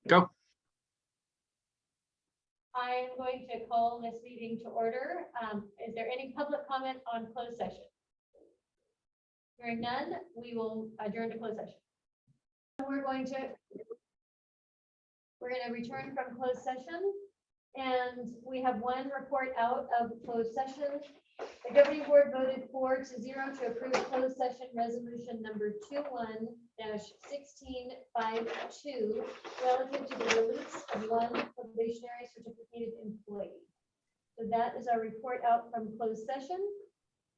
Go. I am going to call this meeting to order. Is there any public comment on closed session? Hearing none, we will adjourn to closed session. We're going to return from closed session, and we have one report out of closed session. The governing board voted 4-0 to approve closed session resolution number 21-1652 relative to the release of one probationary certificated employee. So that is our report out from closed session.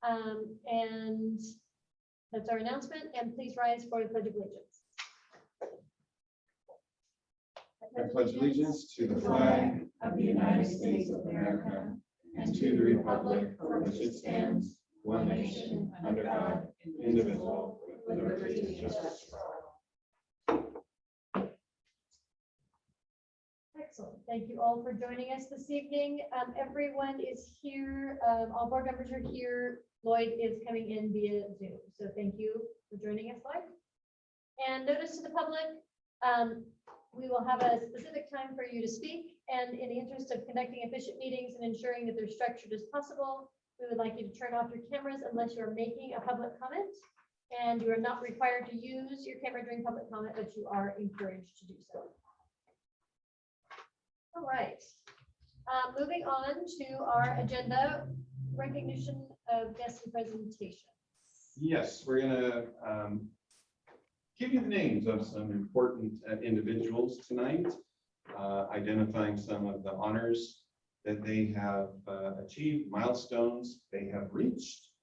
And that's our announcement. And please rise for the Pledge of Allegiance. I pledge allegiance to the flag of the United States of America and to the republic for which it stands, one nation, under God, indivisible, with liberty and justice for all. Excellent. Thank you all for joining us this evening. Everyone is here. All board members are here. Lloyd is coming in via Zoom. So thank you for joining us live. And notice to the public, we will have a specific time for you to speak, and in the interest of conducting efficient meetings and ensuring that they're structured as possible, we would like you to turn off your cameras unless you're making a public comment, and you are not required to use your camera during public comment, but you are encouraged to do so. All right, moving on to our agenda, recognition of guests and presentations. Yes, we're gonna give you the names of some important individuals tonight, identifying some of the honors that they have achieved, milestones they have reached.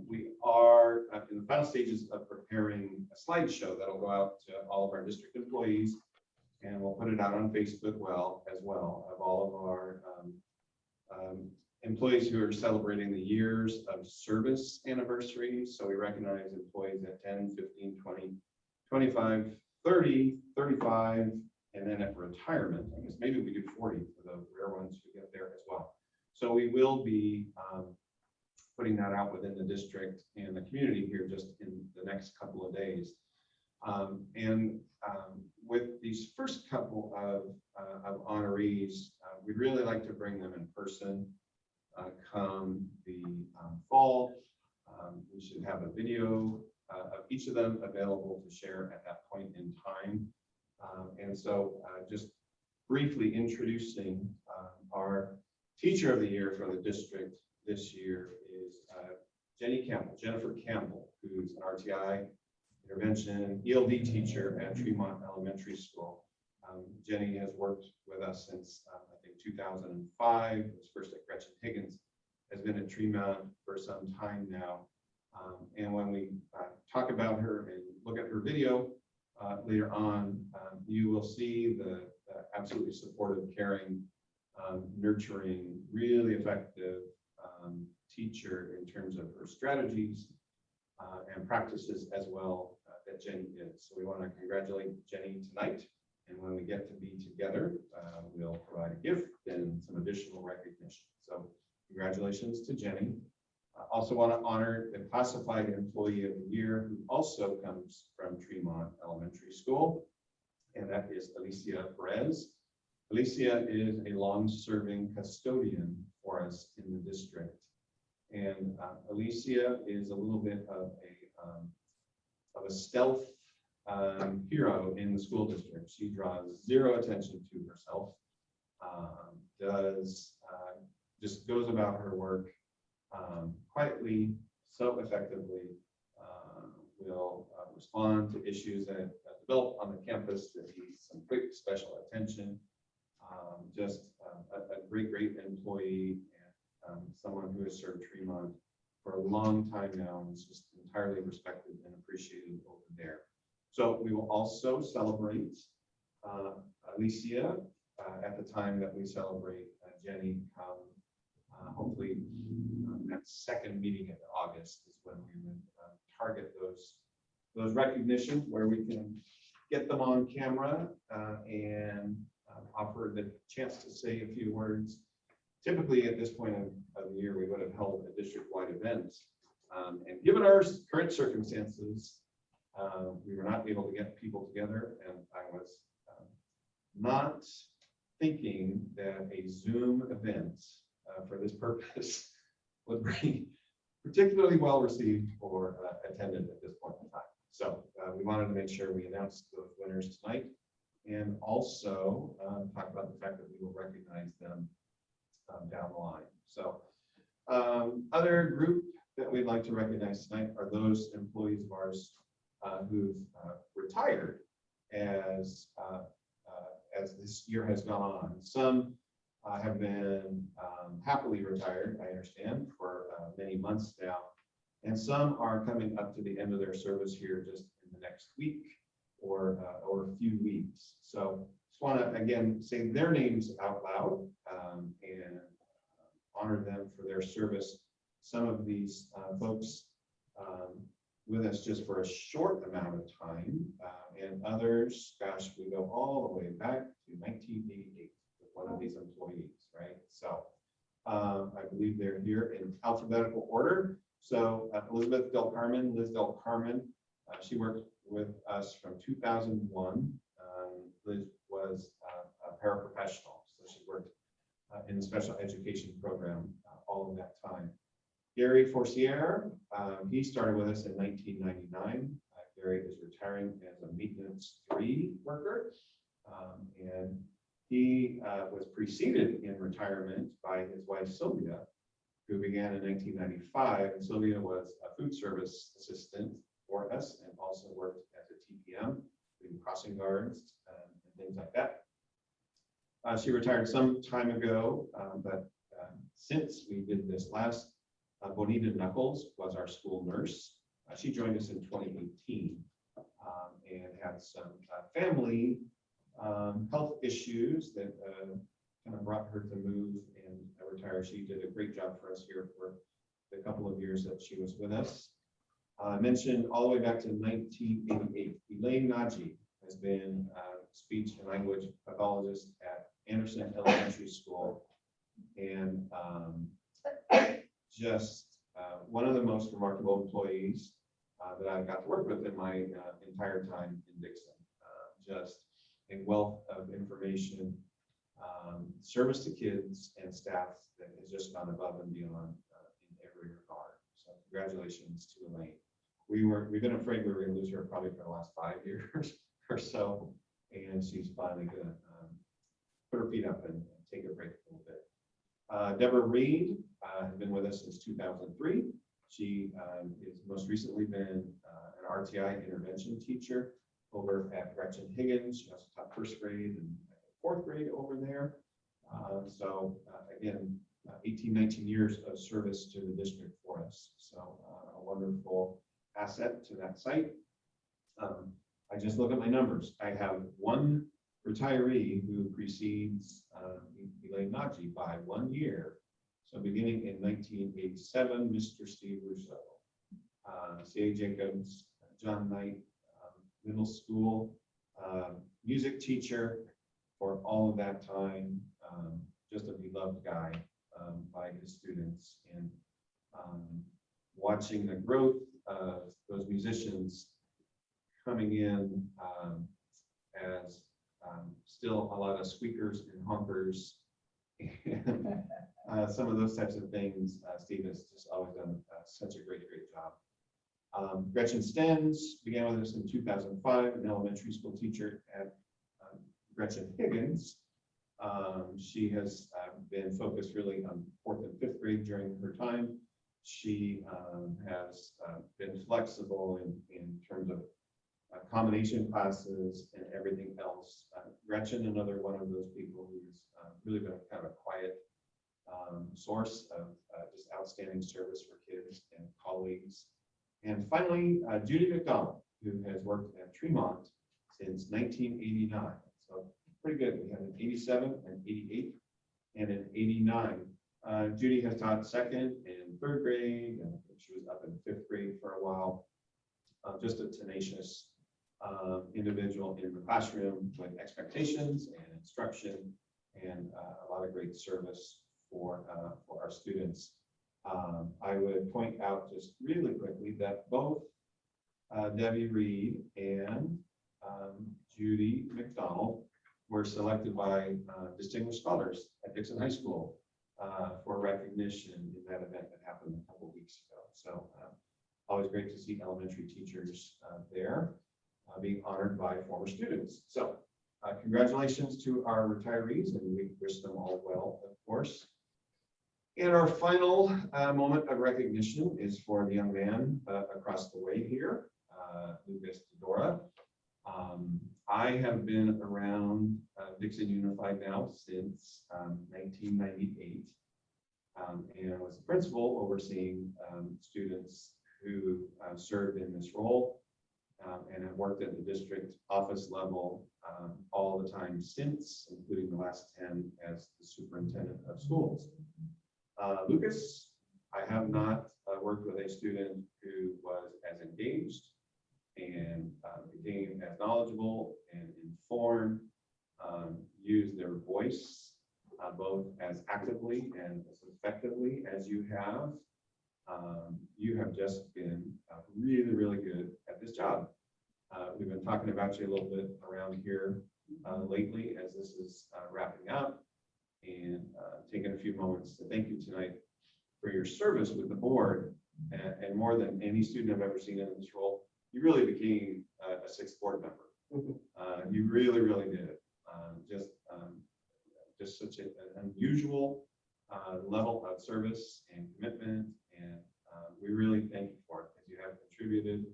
We are in the final stages of preparing a slideshow that'll go out to all of our district employees, and we'll put it out on Facebook as well of all of our employees who are celebrating the years of service anniversaries. So we recognize employees at 10, 15, 20, 25, 30, 35, and then at retirement, I guess maybe we do 40 for the rare ones who get there as well. So we will be putting that out within the district and the community here just in the next couple of days. With these first couple of honorees, we'd really like to bring them in person. Come the fall, we should have a video of each of them available to share at that point in time. And so just briefly introducing our teacher of the year for the district this year is Jennifer Campbell, who's an RTI intervention ELD teacher at Tremont Elementary School. Jenny has worked with us since I think 2005. Was first at Gretchen Higgins, has been at Tremont for some time now. And when we talk about her and look at her video later on, you will see the absolutely supportive, caring, nurturing, really effective teacher in terms of her strategies and practices as well that Jenny is. So we want to congratulate Jenny tonight. And when we get to be together, we'll provide a gift and some additional recognition. So congratulations to Jenny. I also want to honor the classified employee of the year who also comes from Tremont Elementary School, and that is Alicia Perez. Alicia is a long-serving custodian for us in the district. And Alicia is a little bit of a stealth hero in the school district. She draws zero attention to herself, just goes about her work quietly, so effectively, will respond to issues that develop on the campus that need some quick special attention. Just a great employee, and someone who has served Tremont for a long time now and is just entirely respected and appreciated over there. So we will also celebrate Alicia at the time that we celebrate Jenny. Hopefully that second meeting in August is when we would target those recognitions where we can get them on camera and offer the chance to say a few words. Typically at this point of the year, we would have held a district-wide event. And given our current circumstances, we were not able to get people together, and I was not thinking that a Zoom event for this purpose would be particularly well received or attended at this point in time. So we wanted to make sure we announced those winners tonight, and also talk about the fact that we will recognize them down the line. So other group that we'd like to recognize tonight are those employees of ours who've retired as this year has gone on. Some have been happily retired, I understand, for many months now, and some are coming up to the end of their service here just in the next week or a few weeks. So just want to again say their names out loud and honor them for their service. Some of these folks with us just for a short amount of time, and others, gosh, we go all the way back to 1988 with one of these employees, right? So I believe they're here in alphabetical order. So Elizabeth Del Carmen, Liz Del Carmen, she worked with us from 2001. Liz was a paraprofessional, so she worked in the special education program all of that time. Gary Forcier, he started with us in 1999. Gary is retiring as a maintenance 3 worker, and he was preceded in retirement by his wife Sylvia, who began in 1995. And Sylvia was a food service assistant for us and also worked as a TPM, doing crossing guards and things like that. She retired some time ago, but since we did this last, Bonita Knuckles was our school nurse. She joined us in 2018 and had some family health issues that kind of brought her to move and retire. She did a great job for us here for the couple of years that she was with us. I mentioned all the way back to 1988. Elaine Naji has been a speech and language pathologist at Anderson Elementary School, and just one of the most remarkable employees that I got to work with in my entire time in Dixon. Just a wealth of information, service to kids and staff that has just gone above and beyond in every regard. So congratulations to Elaine. We've been afraid we were going to lose her probably for the last 5 years or so, and she's finally going to put her feet up and take a break a little bit. Deborah Reed has been with us since 2003. She has most recently been an RTI intervention teacher over at Gretchen Higgins. She also taught 1st grade and 4th grade over there. So again, 18, 19 years of service to the district for us. So a wonderful asset to that site. I just look at my numbers. I have one retiree who precedes Elaine Naji by 1 year. So beginning in 1987, Mr. Steve Russo, C.A. Jacobs, John Knight, middle school music teacher for all of that time, just a beloved guy by his students, and watching the growth of those musicians coming in as still a lot of squeakers and honkers and some of those types of things. Steve has just always done such a great job. Gretchen Stens began with us in 2005, an elementary school teacher at Gretchen Higgins. She has been focused really on 4th and 5th grade during her time. She has been flexible in terms of combination classes and everything else. Gretchen, another one of those people who's really been kind of a quiet source of just outstanding service for kids and colleagues. And finally, Judy McDonald, who has worked at Tremont since 1989. So pretty good. We had an 87, an 88, and an 89. Judy has taught 2nd and 3rd grade, and she was up in 5th grade for a while. Just a tenacious individual in the classroom with expectations and instruction, and a lot of great service for our students. I would point out just really quickly that both Debbie Reed and Judy McDonald were selected by distinguished scholars at Dixon High School for recognition in that event that happened a couple of weeks ago. So always great to see elementary teachers there being honored by former students. So congratulations to our retirees, and we wish them all well, of course. And our final moment of recognition is for the young man across the way here, Lucas Dora. I have been around Dixon Unified now since 1998, and was the principal overseeing students who served in this role, and have worked at the district office level all the time since, including the last 10 as the superintendent of schools. Lucas, I have not worked with a student who was as engaged and became as knowledgeable and informed, use their voice both as actively and as effectively as you have. You have just been really, really good at this job. We've been talking about you a little bit around here lately as this is wrapping up, and taking a few moments to thank you tonight for your service with the board. And more than any student I've ever seen in this role, you really became a sixth board member. You really, really did. Just such an unusual level of service and commitment, and we really thank you for it, because you have contributed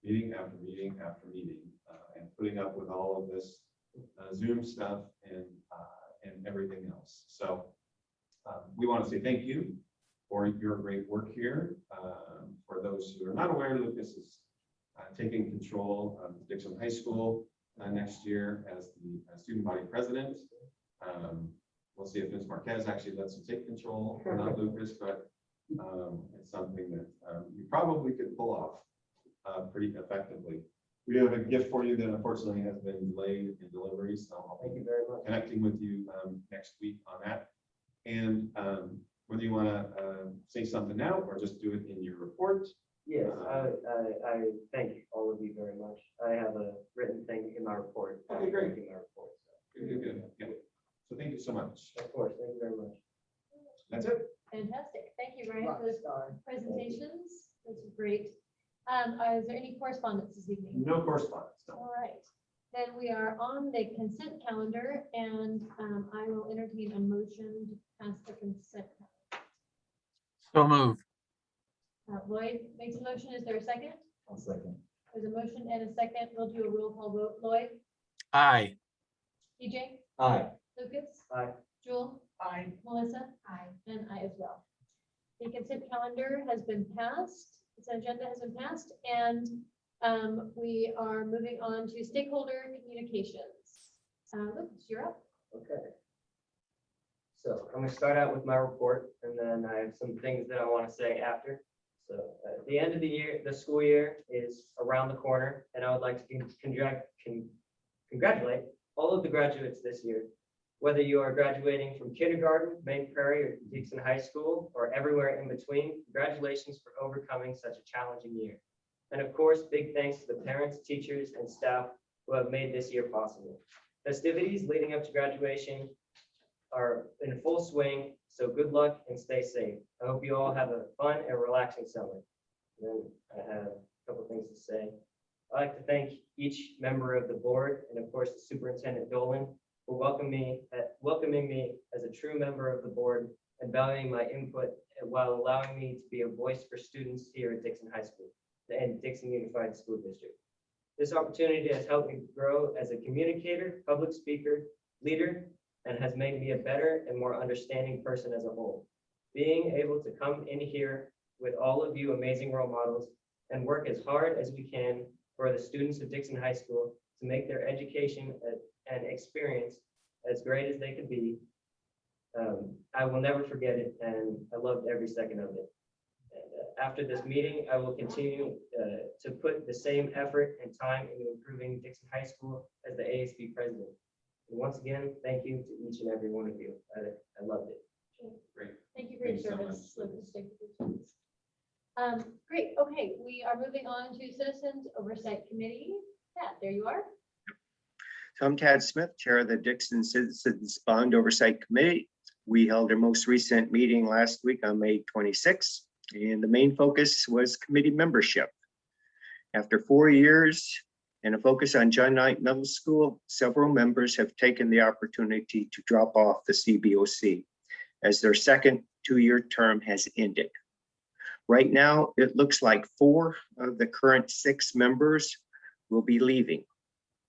meeting after meeting after meeting, and putting up with all of this Zoom stuff and everything else. So we want to say thank you for your great work here. For those who are not aware, Lucas is taking control of Dixon High School next year as the student body president. We'll see if Ms. Marquez actually lets you take control or not, Lucas, but it's something that you probably could pull off pretty effectively. We have a gift for you that unfortunately has been delayed in delivery, so I'll Thank you very much. connecting with you next week on that. And whether you want to say something now or just do it in your report. Yes, I thank all of you very much. I have a written thing in my report. Okay, great. In my report, so. Good. Yeah. So thank you so much. Of course, thank you very much. That's it. Fantastic. Thank you, Ryan, for those presentations. Those are great. Is there any correspondence this evening? No correspondence. No. All right. Then we are on the consent calendar, and I will entertain a motion to pass the consent calendar. So moved. Lloyd makes a motion. Is there a second? I'll second. There's a motion and a second. We'll do a roll call vote. Lloyd, Aye. EJ, Aye. Lucas, Aye. Jewel, Aye. Melissa, aye, and I as well. The consent calendar has been passed. This agenda has been passed, and we are moving on to stakeholder communications. Lucas, you're up. Okay. So I'm gonna start out with my report, and then I have some things that I want to say after. So at the end of the year, the school year is around the corner, and I would like to congratulate all of the graduates this year. Whether you are graduating from kindergarten, Main Prairie, or Dixon High School, or everywhere in between, congratulations for overcoming such a challenging year. And of course, big thanks to the parents, teachers, and staff who have made this year possible. Festivities leading up to graduation are in full swing, so good luck and stay safe. I hope you all have a fun and relaxing summer. And then I have a couple things to say. I'd like to thank each member of the board, and of course, the Superintendent Dolan, for welcoming me as a true member of the board and valuing my input while allowing me to be a voice for students here at Dixon High School and Dixon Unified School District. This opportunity has helped me grow as a communicator, public speaker, leader, and has made me a better and more understanding person as a whole. Being able to come in here with all of you amazing role models and work as hard as we can for the students of Dixon High School to make their education and experience as great as they could be. I will never forget it, and I loved every second of it. And after this meeting, I will continue to put the same effort and time into improving Dixon High School as the ASB president. And once again, thank you to each and every one of you. I loved it. Great. Thank you for your Thanks so service, much. Lucas. Thank you for your service. Great. Okay, we are moving on to Citizens Oversight Committee. Pat, there you are. I'm Tad Smith, Chair of the Dixon Citizens Bond Oversight Committee. We held our most recent meeting last week on May 26th, and the main focus was committee membership. After 4 years and a focus on John Knight Middle School, several members have taken the opportunity to drop off the CBOC as their second 2-year term has ended. Right now, it looks like 4 of the current 6 members will be leaving.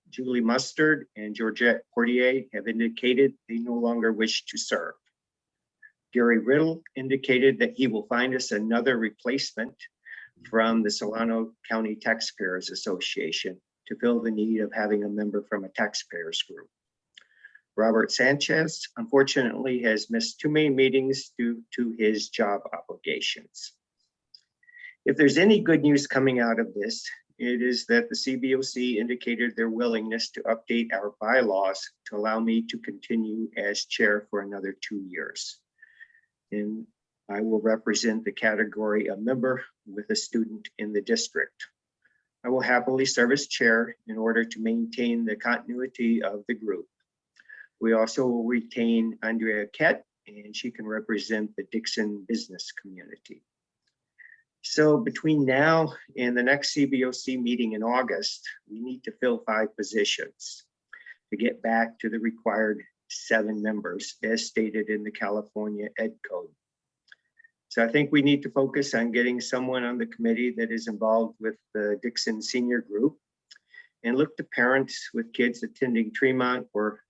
Julie Mustard and Georgette Portier have indicated they no longer wish to serve. Gary Riddle indicated that he will find us another replacement from the Solano County Taxpayers Association to fill the need of having a member from a taxpayers group. Robert Sanchez, unfortunately, has missed too many meetings due to his job obligations. If there's any good news coming out of this, it is that the CBOC indicated their willingness to update our bylaws to allow me to continue as chair for another 2 years. And I will represent the category of member with a student in the district. I will happily serve as chair in order to maintain the continuity of the group. We also will retain Andrea Kett, and she can represent the Dixon business community. So between now and the next CBOC meeting in August, we need to fill 5 positions to get back to the required 7 members as stated in the California Ed Code. So I think we need to focus on getting someone on the committee that is involved with the Dixon Senior Group and look to parents with kids attending Tremont or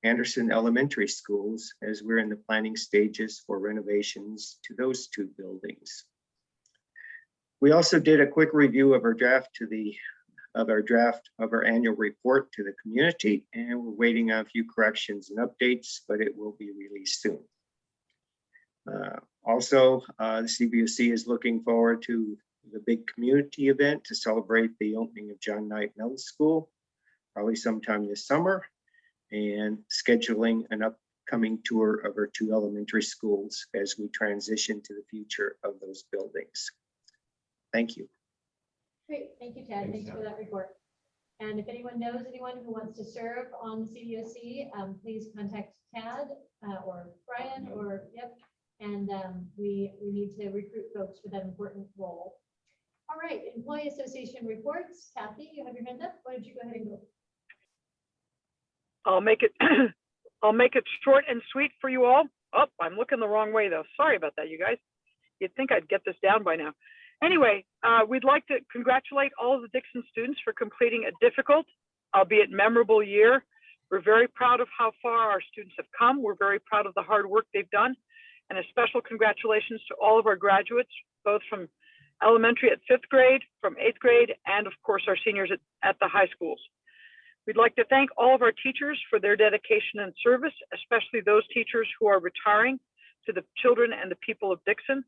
Anderson Elementary Schools as we're in the planning stages for renovations to those 2 buildings. We also did a quick review of our draft of our annual report to the community, and we're waiting on a few corrections and updates, but it will be released soon. Also, the CBOC is looking forward to the big community event to celebrate the opening of John Knight Middle School, probably sometime this summer, and scheduling an upcoming tour of our 2 elementary schools as we transition to the future of those buildings. Thank you. Great, thank you, Tad. Thanks for that report. And if anyone knows anyone who wants to serve on the CBOC, please contact Tad or Brian or, yep. And we need to recruit folks for that important role. All right, Employee Association reports. Kathy, you have your hand up. Why don't you go ahead and go? I'll make it I'll make it short and sweet for you all. Oh, I'm looking the wrong way though. Sorry about that, you guys. You'd think I'd get this down by now. Anyway, we'd like to congratulate all of the Dixon students for completing a difficult, albeit memorable year. We're very proud of how far our students have come. We're very proud of the hard work they've done. And a special congratulations to all of our graduates, both from elementary at 5th grade, from 8th grade, and of course our seniors at the high schools. We'd like to thank all of our teachers for their dedication and service, especially those teachers who are retiring, to the children and the people of Dixon.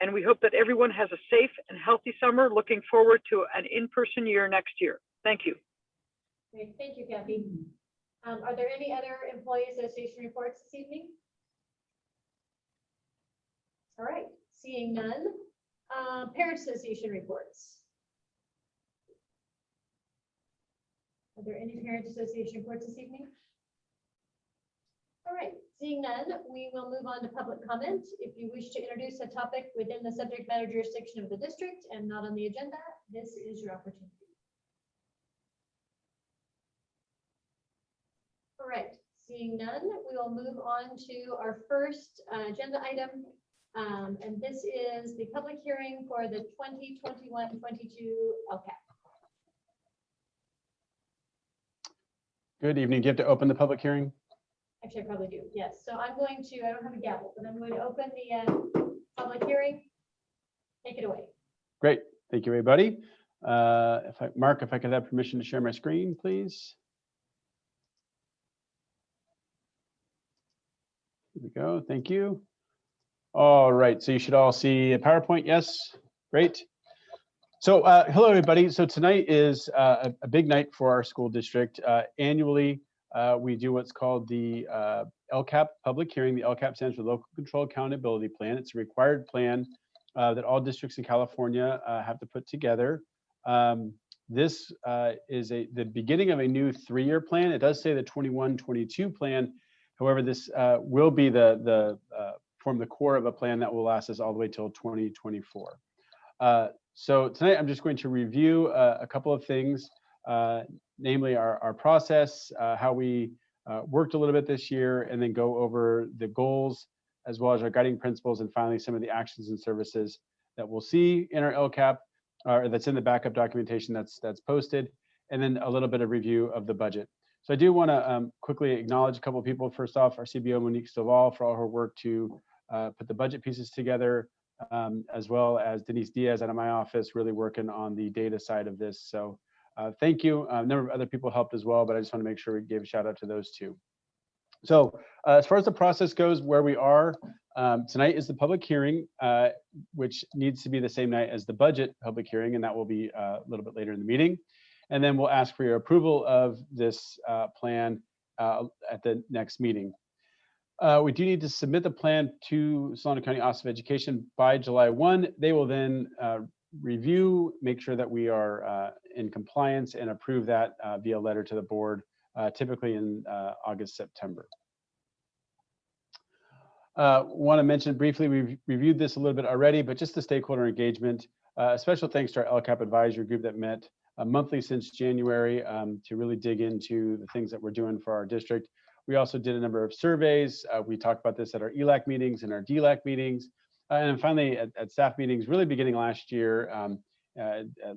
And we hope that everyone has a safe and healthy summer, looking forward to an in-person year next year. Thank you. Great, thank you, Kathy. Are there any other Employee Association reports this evening? All right, seeing none. Parent Association reports. Are there any Parent Association reports this evening? All right, seeing none, we will move on to public comment. If you wish to introduce a topic within the subject matter jurisdiction of the district and not on the agenda, this is your opportunity. All right, seeing none, we will move on to our first agenda item. And this is the public hearing for the 2021-22 LCAP. Good evening. Do you have to open the public hearing? Actually, I probably do, yes. So I'm going to, I don't have a gavel, but I'm going to open the public hearing. Take it away. Great. Thank you, everybody. Mark, if I could have permission to share my screen, please. Here we go. Thank you. All right. So you should all see a PowerPoint. Yes. Great. So hello, everybody. So tonight is a big night for our school district. Annually, we do what's called the LCAP public hearing. The LCAP stands for Local Control Accountability Plan. It's a required plan that all districts in California have to put together. This is the beginning of a new 3-year plan. It does say the 21-22 plan. However, this will be form the core of a plan that will last us all the way till 2024. So tonight I'm just going to review a couple of things, namely our process, how we worked a little bit this year, and then go over the goals as well as our guiding principles, and finally some of the actions and services that we'll see in our LCAP, or that's in the backup documentation that's posted, and then a little bit of review of the budget. So I do want to quickly acknowledge a couple of people. First off, our CBO Monique Stovall for all her work to put the budget pieces together, as well as Denise Diaz out of my office really working on the data side of this. So thank you. A number of other people helped as well, but I just want to make sure we gave a shout out to those two. So as far as the process goes, where we are, tonight is the public hearing, which needs to be the same night as the budget public hearing, and that will be a little bit later in the meeting. And then we'll ask for your approval of this plan at the next meeting. We do need to submit the plan to Solano County Office of Education by July 1. They will then review, make sure that we are in compliance, and approve that via letter to the board, typically in August, September. Want to mention briefly, we've reviewed this a little bit already, but just the stakeholder engagement. A special thanks to our LCAP advisory group that met monthly since January to really dig into the things that we're doing for our district. We also did a number of surveys. We talked about this at our ELAC meetings and our DLAC meetings. And finally, at staff meetings, really beginning last year,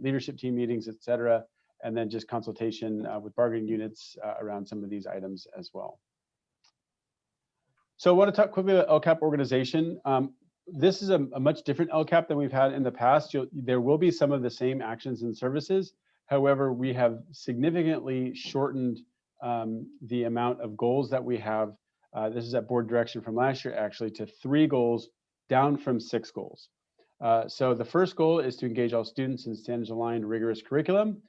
leadership team meetings, et cetera, and then just consultation with bargaining units around some of these items as well. So I want to talk quickly about LCAP organization. This is a much different LCAP than we've had in the past. There will be some of the same actions and services. However, we have significantly shortened the amount of goals that we have. This is at board direction from last year, actually, to 3 goals, down from 6 goals. So the first goal is to engage all students in standards-aligned, rigorous curriculum.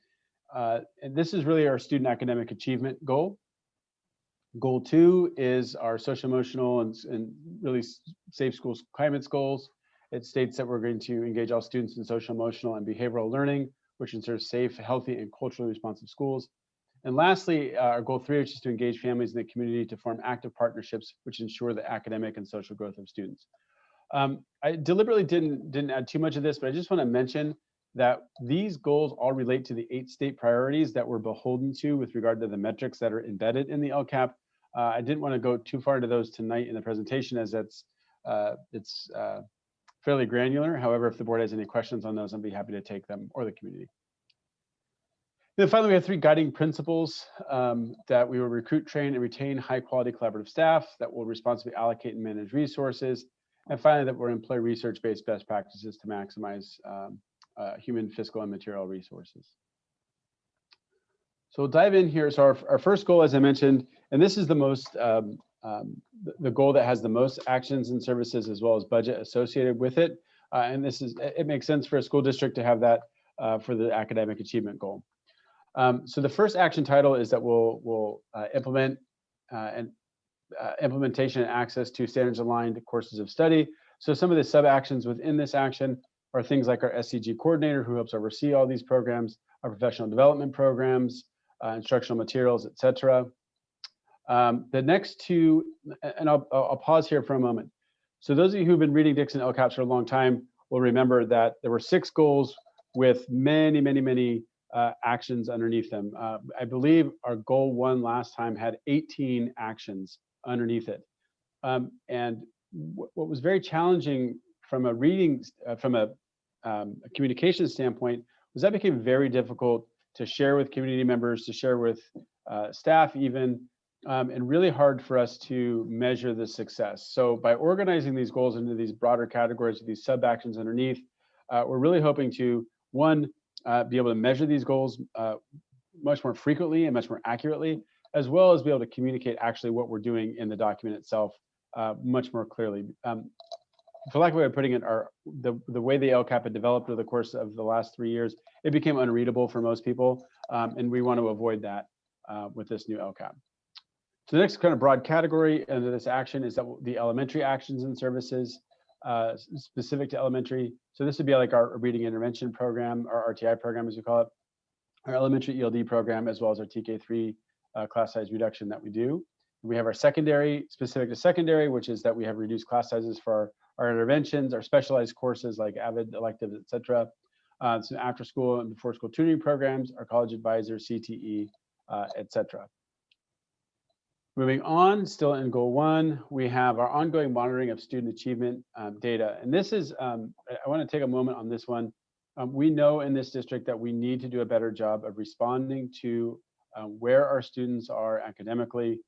And this is really our student academic achievement goal. Goal 2 is our social emotional and really safe schools climates goals. It states that we're going to engage all students in social emotional and behavioral learning, which ensures safe, healthy, and culturally responsive schools. And lastly, our goal 3 is just to engage families in the community to form active partnerships, which ensure the academic and social growth of students. I deliberately didn't add too much of this, but I just want to mention that these goals all relate to the 8 state priorities that we're beholden to with regard to the metrics that are embedded in the LCAP. I didn't want to go too far into those tonight in the presentation, as it's fairly granular. However, if the board has any questions on those, I'd be happy to take them, or the community. And then finally, we have 3 guiding principles that we will recruit, train, and retain high-quality collaborative staff that will responsibly allocate and manage resources. And finally, that we'll employ research-based best practices to maximize human, fiscal, and material resources. So we'll dive in here. So our first goal, as I mentioned, and this is the most, the goal that has the most actions and services as well as budget associated with it. And it makes sense for a school district to have that for the academic achievement goal. So the first action title is that we'll implement implementation and access to standards-aligned courses of study. So some of the sub-actions within this action are things like our SCG coordinator, who helps oversee all these programs, our professional development programs, instructional materials, et cetera. The next 2, and I'll pause here for a moment. So those of you who've been reading Dixon LCAPs for a long time will remember that there were 6 goals with many, many, many actions underneath them. I believe our goal 1 last time had 18 actions underneath it. And what was very challenging from a reading, from a communication standpoint, was that became very difficult to share with community members, to share with staff even, and really hard for us to measure the success. So by organizing these goals into these broader categories, these sub-actions underneath, we're really hoping to, 1, be able to measure these goals much more frequently and much more accurately, as well as be able to communicate actually what we're doing in the document itself much more clearly. For lack of a way of putting it, the way the LCAP had developed over the course of the last 3 years, it became unreadable for most people, and we want to avoid that with this new LCAP. So the next kind of broad category under this action is that the elementary actions and services specific to elementary. So this would be like our reading intervention program, our RTI program, as we call it. our elementary ELD program, as well as our TK3 class size reduction that we do. We have our secondary, specific to secondary, which is that we have reduced class sizes for our interventions, our specialized courses like AVID, electives, et cetera. Some after school and before school tutoring programs, our college advisors, CTE, et cetera. Moving on, still in goal 1, we have our ongoing monitoring of student achievement data. And this is, I want to take a moment on this one. We know in this district that we need to do a better job of responding to where our students are academically,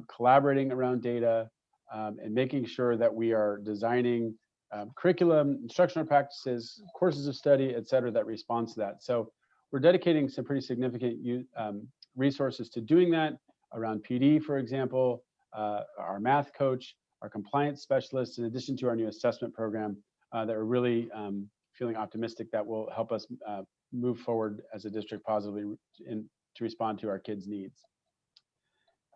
collaborating around data, and making sure that we are designing curriculum, instructional practices, courses of study, et cetera, that responds to that. So we're dedicating some pretty significant resources to doing that around PD, for example, our math coach, our compliance specialists, in addition to our new assessment program that we're really feeling optimistic that will help us move forward as a district positively to respond to our kids' needs.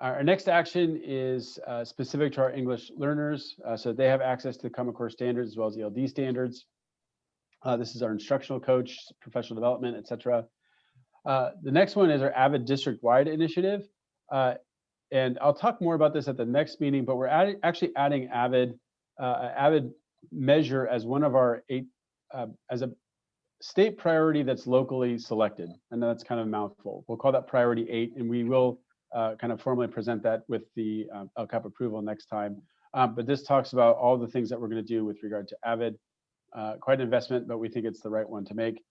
Our next action is specific to our English learners, so they have access to the Common Core standards as well as ELD standards. This is our instructional coach, professional development, et cetera. The next one is our AVID district-wide initiative. And I'll talk more about this at the next meeting, but we're actually adding AVID measure as one of our 8, as a state priority that's locally selected. And that's kind of a mouthful. We'll call that priority 8, and we will kind of formally present that with the LCAP approval next time. But this talks about all the things that we're going to do with regard to AVID. Quite an investment, but we think it's the right one to make.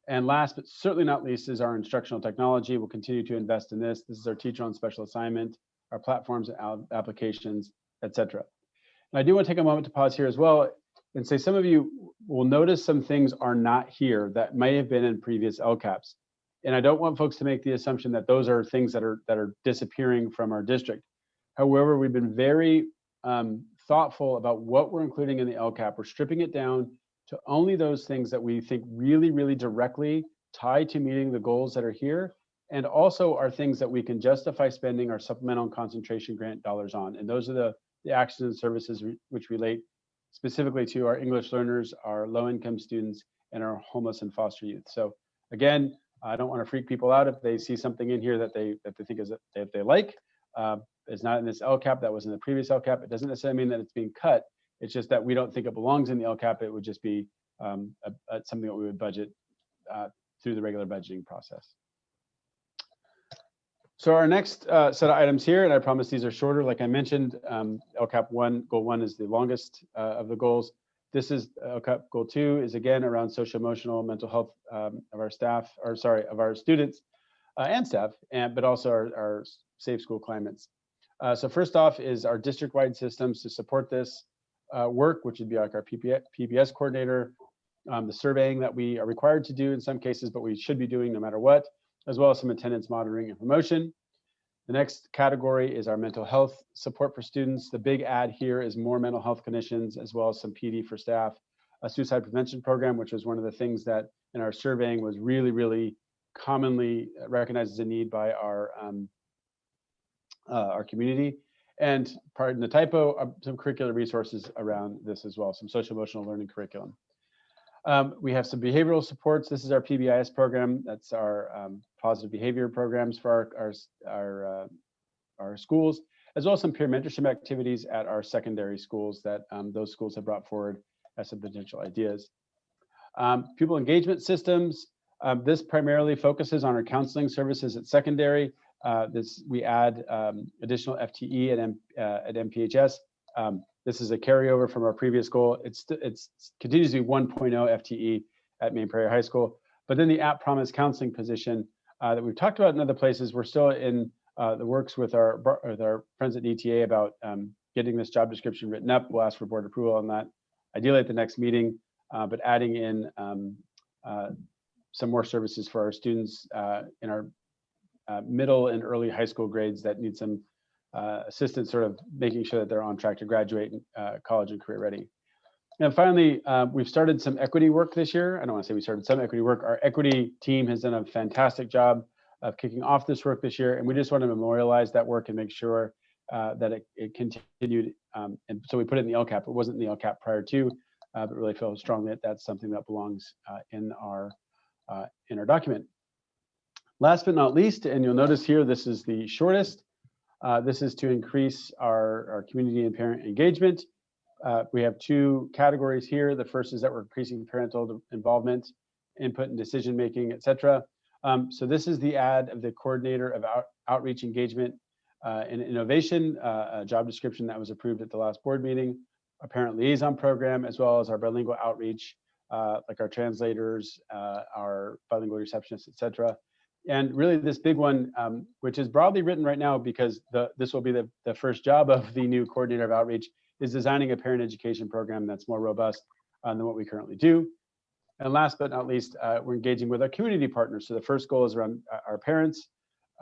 And last, but certainly not least, is our instructional technology. We'll continue to invest in this. This is our teacher on special assignment, our platforms and applications, et cetera. And I do want to take a moment to pause here as well and say some of you will notice some things are not here that may have been in previous LCAPs. And I don't want folks to make the assumption that those are things that are disappearing from our district. However, we've been very thoughtful about what we're including in the LCAP. We're stripping it down to only those things that we think really, really directly tie to meeting the goals that are here, and also are things that we can justify spending our supplemental and concentration grant dollars on. And those are the actions and services which relate specifically to our English learners, our low-income students, and our homeless and foster youth. So again, I don't want to freak people out if they see something in here that they think is that they like. It's not in this LCAP, that was in the previous LCAP. It doesn't necessarily mean that it's being cut. It's just that we don't think it belongs in the LCAP. It would just be something that we would budget through the regular budgeting process. So our next set of items here, and I promise these are shorter, like I mentioned, LCAP 1, goal 1 is the longest of the goals. This is LCAP goal 2 is again around social emotional mental health of our staff, or sorry, of our students and staff, but also our safe school climates. So first off is our district-wide systems to support this work, which would be like our PBS coordinator, the surveying that we are required to do in some cases, but we should be doing no matter what, as well as some attendance monitoring and promotion. The next category is our mental health support for students. The big add here is more mental health clinicians, as well as some PD for staff, a suicide prevention program, which was one of the things that in our surveying was really, really commonly recognized as a need by our community. And pardon the typo, some curricular resources around this as well, some social emotional learning curriculum. We have some behavioral supports. This is our PBIS program. That's our positive behavior programs for our schools, as well as some peer mentorship activities at our secondary schools that those schools have brought forward as some potential ideas. Pupil engagement systems. This primarily focuses on our counseling services at secondary. We add additional FTE at MPHS. This is a carryover from our previous goal. It's continues to be 1.0 FTE at Main Prairie High School. But then the App Promise counseling position that we've talked about in other places, we're still in the works with our friends at ETA about getting this job description written up. We'll ask for board approval on that, ideally at the next meeting, but adding in some more services for our students in our middle and early high school grades that need some assistance, sort of making sure that they're on track to graduate college and career ready. And finally, we've started some equity work this year. I don't want to say we started some equity work. Our equity team has done a fantastic job of kicking off this work this year, and we just want to memorialize that work and make sure that it continued. And so we put it in the LCAP. It wasn't in the LCAP prior to, but really feel strongly that that's something that belongs in our document. Last but not least, and you'll notice here, this is the shortest. This is to increase our community and parent engagement. We have two categories here. The first is that we're increasing parental involvement, input and decision-making, et cetera. So this is the ad of the coordinator of outreach engagement and innovation, a job description that was approved at the last board meeting, a parent liaison program, as well as our bilingual outreach, like our translators, our bilingual receptionists, et cetera. And really this big one, which is broadly written right now because this will be the first job of the new coordinator of outreach, is designing a parent education program that's more robust than what we currently do. And last but not least, we're engaging with our community partners. So the first goal is around our parents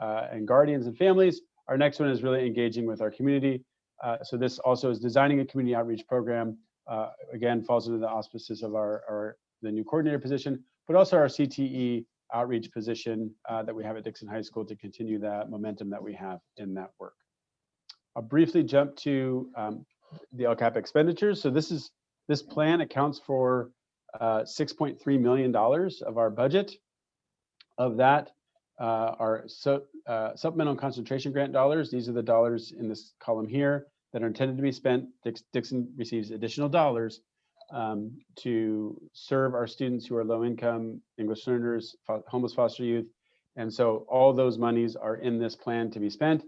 and guardians and families. Our next one is really engaging with our community. So this also is designing a community outreach program. Again, falls under the auspices of the new coordinator position, but also our CTE outreach position that we have at Dixon High School to continue that momentum that we have in that work. I'll briefly jump to the LCAP expenditures. So this plan accounts for $6.3 million of our budget. Of that are supplemental concentration grant dollars. These are the dollars in this column here that are intended to be spent. Dixon receives additional dollars to serve our students who are low income, English learners, homeless foster youth. And so all those monies are in this plan to be spent.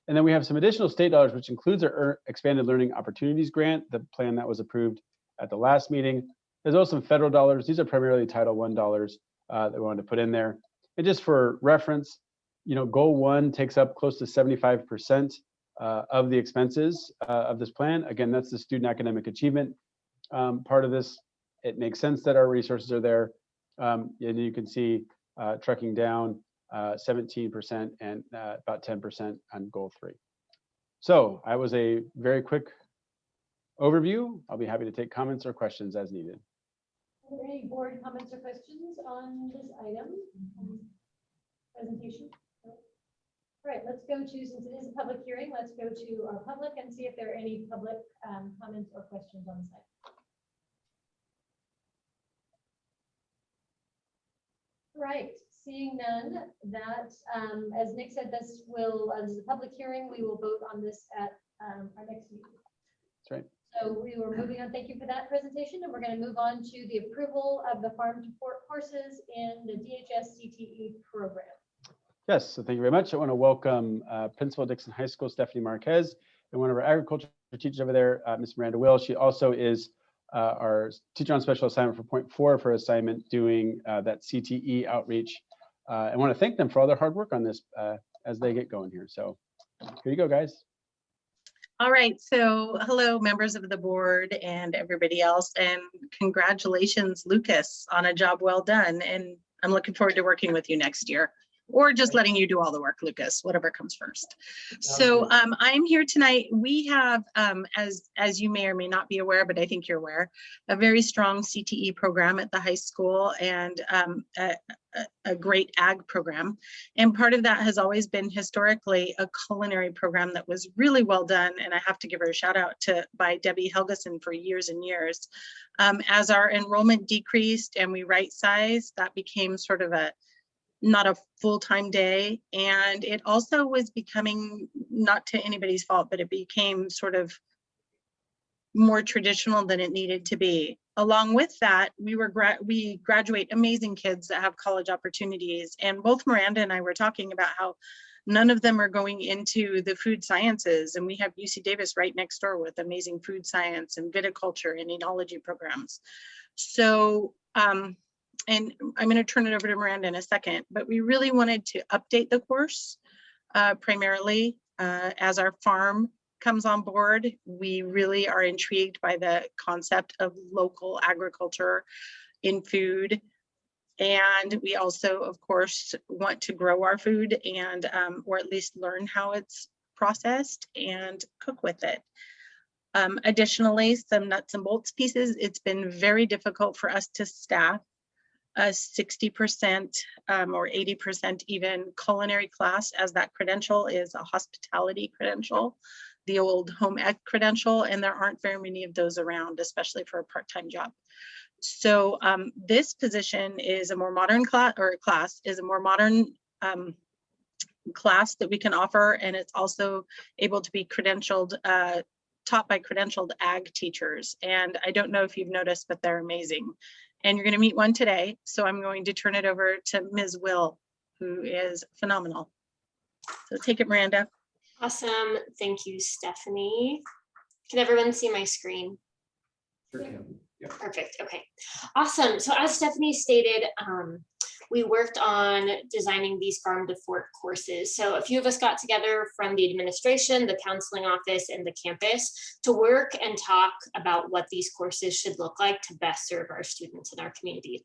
And then we have some additional state dollars, which includes our Expanded Learning Opportunities Grant, the plan that was approved at the last meeting. There's also some federal dollars. These are primarily Title I dollars that we wanted to put in there. And just for reference, Goal 1 takes up close to 75% of the expenses of this plan. Again, that's the student academic achievement part of this. It makes sense that our resources are there. And you can see trucking down 17% and about 10% on Goal 3. So I was a very quick overview. I'll be happy to take comments or questions as needed. Are there any board comments or questions on this item? Presentation? No? All right, let's go to, since it is a public hearing, let's go to our public and see if there are any public comments or questions on this item. All right, seeing none, that, as Nick said, this is a public hearing. We will vote on this at our next meeting. That's right. So we were moving on. Thank you for that presentation. And we're going to move on to the approval of the farm to fork courses in the DHS CTE program. Yes, so thank you very much. I want to welcome Principal Dixon High School, Stephanie Marquez, and one of our agriculture teachers over there, Ms. Miranda Will. She also is our teacher on special assignment for point 4 for assignment doing that CTE outreach. I want to thank them for all their hard work on this as they get going here. So here you go, guys. All right, so hello, members of the board and everybody else, and congratulations, Lucas, on a job well done. And I'm looking forward to working with you next year, or just letting you do all the work, Lucas, whatever comes first. So I'm here tonight. We have, as you may or may not be aware, but I think you're aware, a very strong CTE program at the high school and a great ag program. And part of that has always been historically a culinary program that was really well done. And I have to give her a shout out by Debbie Helgeson for years and years. As our enrollment decreased and we right-sized, that became sort of not a full-time day. And it also was becoming, not to anybody's fault, but it became sort of more traditional than it needed to be. Along with that, we graduate amazing kids that have college opportunities. And both Miranda and I were talking about how none of them are going into the food sciences. And we have UC Davis right next door with amazing food science and viticulture and enology programs. So, and I'm going to turn it over to Miranda in a second, but we really wanted to update the course primarily as our farm comes on board. We really are intrigued by the concept of local agriculture in food. And we also, of course, want to grow our food and, or at least learn how it's processed and cook with it. Additionally, some nuts and bolts pieces. It's been very difficult for us to staff a 60% or 80% even culinary class, as that credential is a hospitality credential, the old home ec credential, and there aren't very many of those around, especially for a part-time job. So this position is a more modern class is a more modern class that we can offer, and it's also able to be credentialed, taught by credentialed ag teachers. And I don't know if you've noticed, but they're amazing. And you're going to meet one today. So I'm going to turn it over to Ms. Will, who is phenomenal. So take it, Miranda. Awesome. Thank you, Stephanie. Can everyone see my screen? Sure can. Yeah. Perfect. Okay. Awesome. So as Stephanie stated, we worked on designing these farm to fork courses. So a few of us got together from the administration, the counseling office, and the campus to work and talk about what these courses should look like to best serve our students in our community.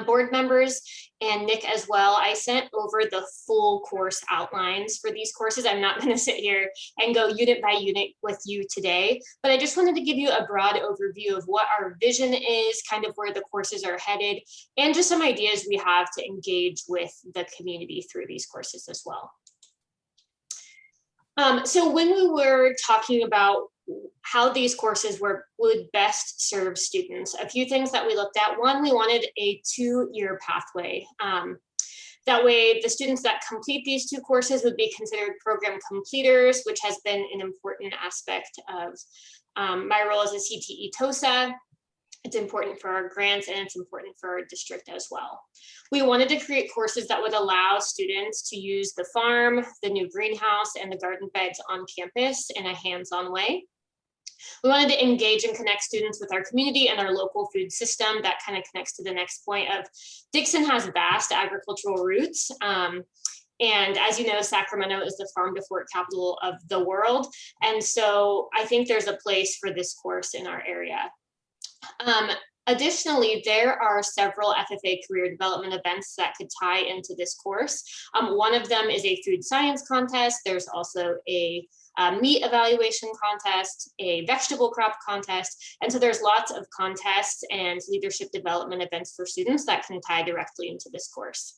Board members and Nick as well, I sent over the full course outlines for these courses. I'm not going to sit here and go unit by unit with you today, but I just wanted to give you a broad overview of what our vision is, kind of where the courses are headed, and just some ideas we have to engage with the community through these courses as well. So when we were talking about how these courses would best serve students, a few things that we looked at. One, we wanted a 2-year pathway. That way, the students that complete these 2 courses would be considered program completers, which has been an important aspect of my role as a CTE TOSA. It's important for our grants, and it's important for our district as well. We wanted to create courses that would allow students to use the farm, the new greenhouse, and the garden beds on campus in a hands-on way. We wanted to engage and connect students with our community and our local food system. That kind of connects to the next point of Dixon has vast agricultural roots. And as you know, Sacramento is the farm to fork capital of the world. And so I think there's a place for this course in our area. Additionally, there are several FFA career development events that could tie into this course. One of them is a food science contest. There's also a meat evaluation contest, a vegetable crop contest. And so there's lots of contests and leadership development events for students that can tie directly into this course.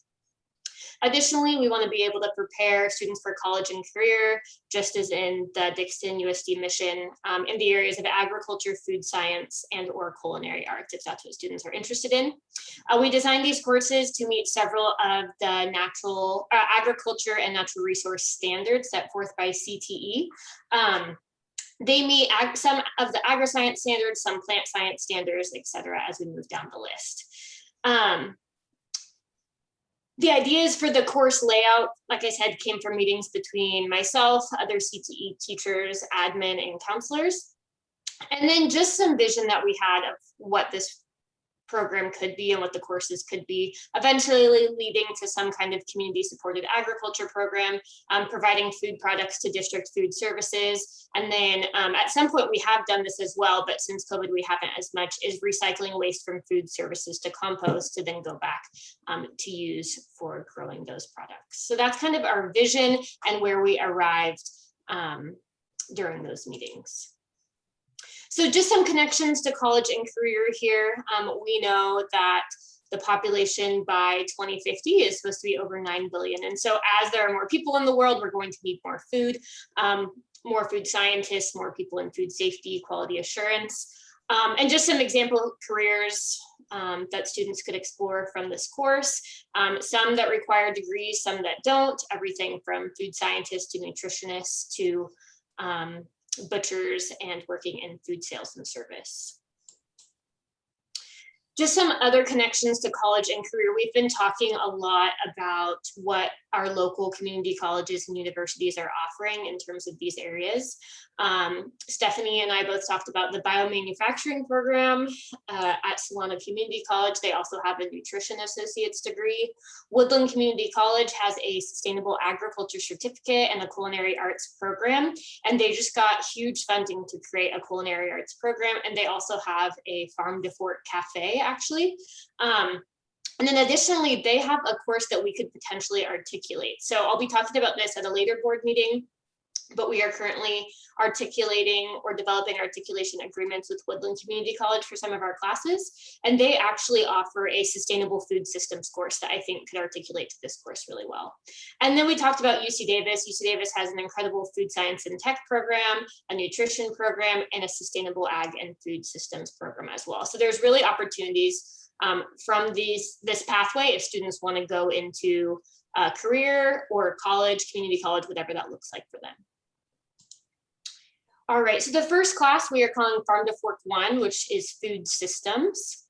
Additionally, we want to be able to prepare students for college and career, just as in the Dixon USD mission, in the areas of agriculture, food science, and or culinary arts, if that's what students are interested in. We designed these courses to meet several of the natural agriculture and natural resource standards set forth by CTE. They meet some of the agri-science standards, some plant science standards, et cetera, as we move down the list. The ideas for the course layout, like I said, came from meetings between myself, other CTE teachers, admin, and counselors. And then just some vision that we had of what this program could be and what the courses could be, eventually leading to some kind of community supported agriculture program, providing food products to district food services. And then at some point we have done this as well, but since COVID we haven't as much, is recycling waste from food services to compost to then go back to use for growing those products. So that's kind of our vision and where we arrived during those meetings. So just some connections to college and career here. We know that the population by 2050 is supposed to be over 9 billion. And so as there are more people in the world, we're going to need more food scientists, more people in food safety, quality assurance, and just some example careers that students could explore from this course. Some that require degrees, some that don't, everything from food scientists to nutritionists to butchers and working in food sales and service. Just some other connections to college and career. We've been talking a lot about what our local community colleges and universities are offering in terms of these areas. Stephanie and I both talked about the biomanufacturing program at Solano Community College. They also have a nutrition associate's degree. Woodland Community College has a sustainable agriculture certificate and a culinary arts program. And they just got huge funding to create a culinary arts program. And they also have a farm to fork cafe, actually. And then additionally, they have a course that we could potentially articulate. So I'll be talking about this at a later board meeting, but we are currently articulating or developing articulation agreements with Woodland Community College for some of our classes. And they actually offer a sustainable food systems course that I think could articulate to this course really well. And then we talked about UC Davis. UC Davis has an incredible food science and tech program, a nutrition program, and a sustainable ag and food systems program as well. So there's really opportunities from this pathway if students want to go into career or college, community college, whatever that looks like for them. All right, so the first class we are calling Farm to Fork 1, which is food systems.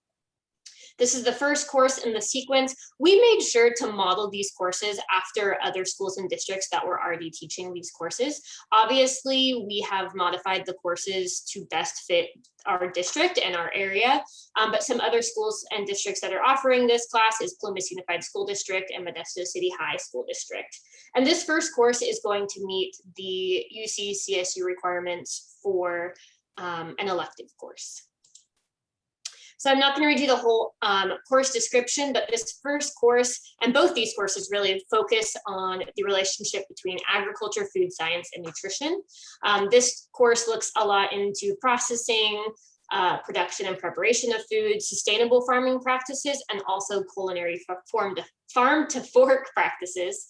This is the first course in the sequence. We made sure to model these courses after other schools and districts that were already teaching these courses. Obviously, we have modified the courses to best fit our district and our area, but some other schools and districts that are offering this class is Columbus Unified School District and Modesto City High School District. And this first course is going to meet the UC CSU requirements for an elective course. So I'm not going to read you the whole course description, but this first course, and both these courses really focus on the relationship between agriculture, food science, and nutrition. This course looks a lot into processing, production and preparation of food, sustainable farming practices, and also culinary farm to fork practices.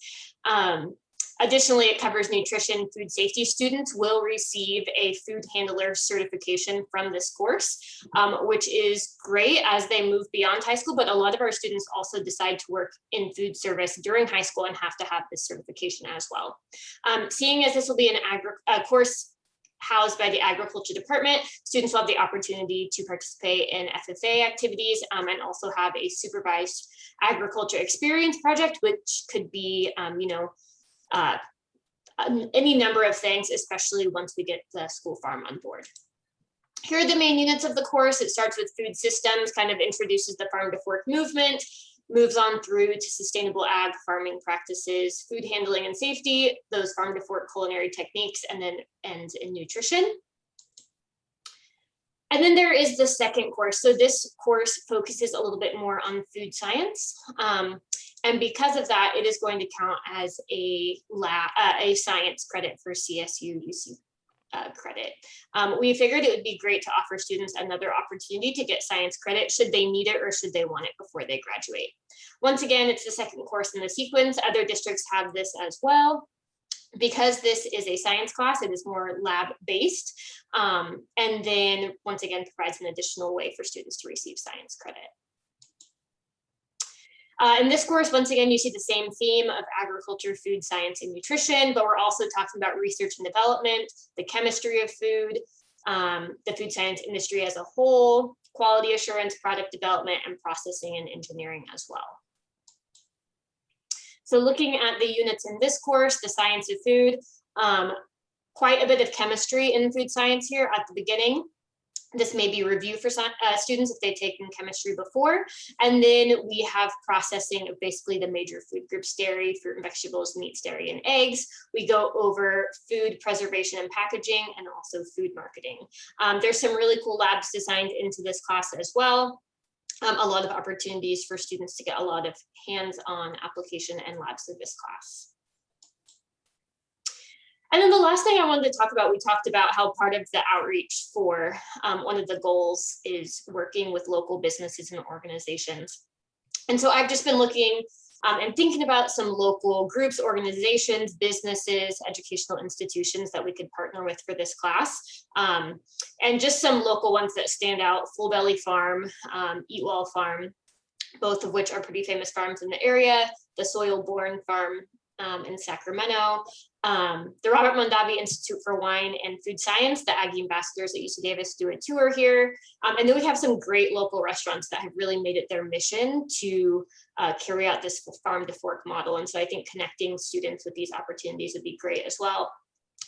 Additionally, it covers nutrition. Food safety students will receive a food handler certification from this course, which is great as they move beyond high school, but a lot of our students also decide to work in food service during high school and have to have this certification as well. Seeing as this will be a course housed by the agriculture department, students will have the opportunity to participate in FFA activities and also have a supervised agriculture experience project, which could be, any number of things, especially once we get the school farm on board. Here are the main units of the course. It starts with food systems, kind of introduces the farm to fork movement, moves on through to sustainable ag farming practices, food handling and safety, those farm to fork culinary techniques, and then ends in nutrition. And then there is the second course. So this course focuses a little bit more on food science. And because of that, it is going to count as a science credit for CSU UC credit. We figured it would be great to offer students another opportunity to get science credit should they need it or should they want it before they graduate. Once again, it's the second course in the sequence. Other districts have this as well. Because this is a science class, it is more lab-based, and then once again provides an additional way for students to receive science credit. In this course, once again, you see the same theme of agriculture, food science, and nutrition, but we're also talking about research and development, the chemistry of food, the food science industry as a whole, quality assurance, product development, and processing and engineering as well. So looking at the units in this course, the science of food, quite a bit of chemistry in food science here at the beginning. This may be review for students if they've taken chemistry before. And then we have processing of basically the major food groups: dairy, fruit and vegetables, meats, dairy, and eggs. We go over food preservation and packaging, and also food marketing. There's some really cool labs designed into this class as well. A lot of opportunities for students to get a lot of hands-on application and lab service class. And then the last thing I wanted to talk about, we talked about how part of the outreach for one of the goals is working with local businesses and organizations. And so I've just been looking and thinking about some local groups, organizations, businesses, educational institutions that we could partner with for this class. And just some local ones that stand out: Full Belly Farm, Eat Well Farm, both of which are pretty famous farms in the area, the Soil Born Farm in Sacramento, the Robert Mondavi Institute for Wine and Food Science, the Aggie Ambassadors at UC Davis do a tour here. And then we have some great local restaurants that have really made it their mission to carry out this farm to fork model. And so I think connecting students with these opportunities would be great as well.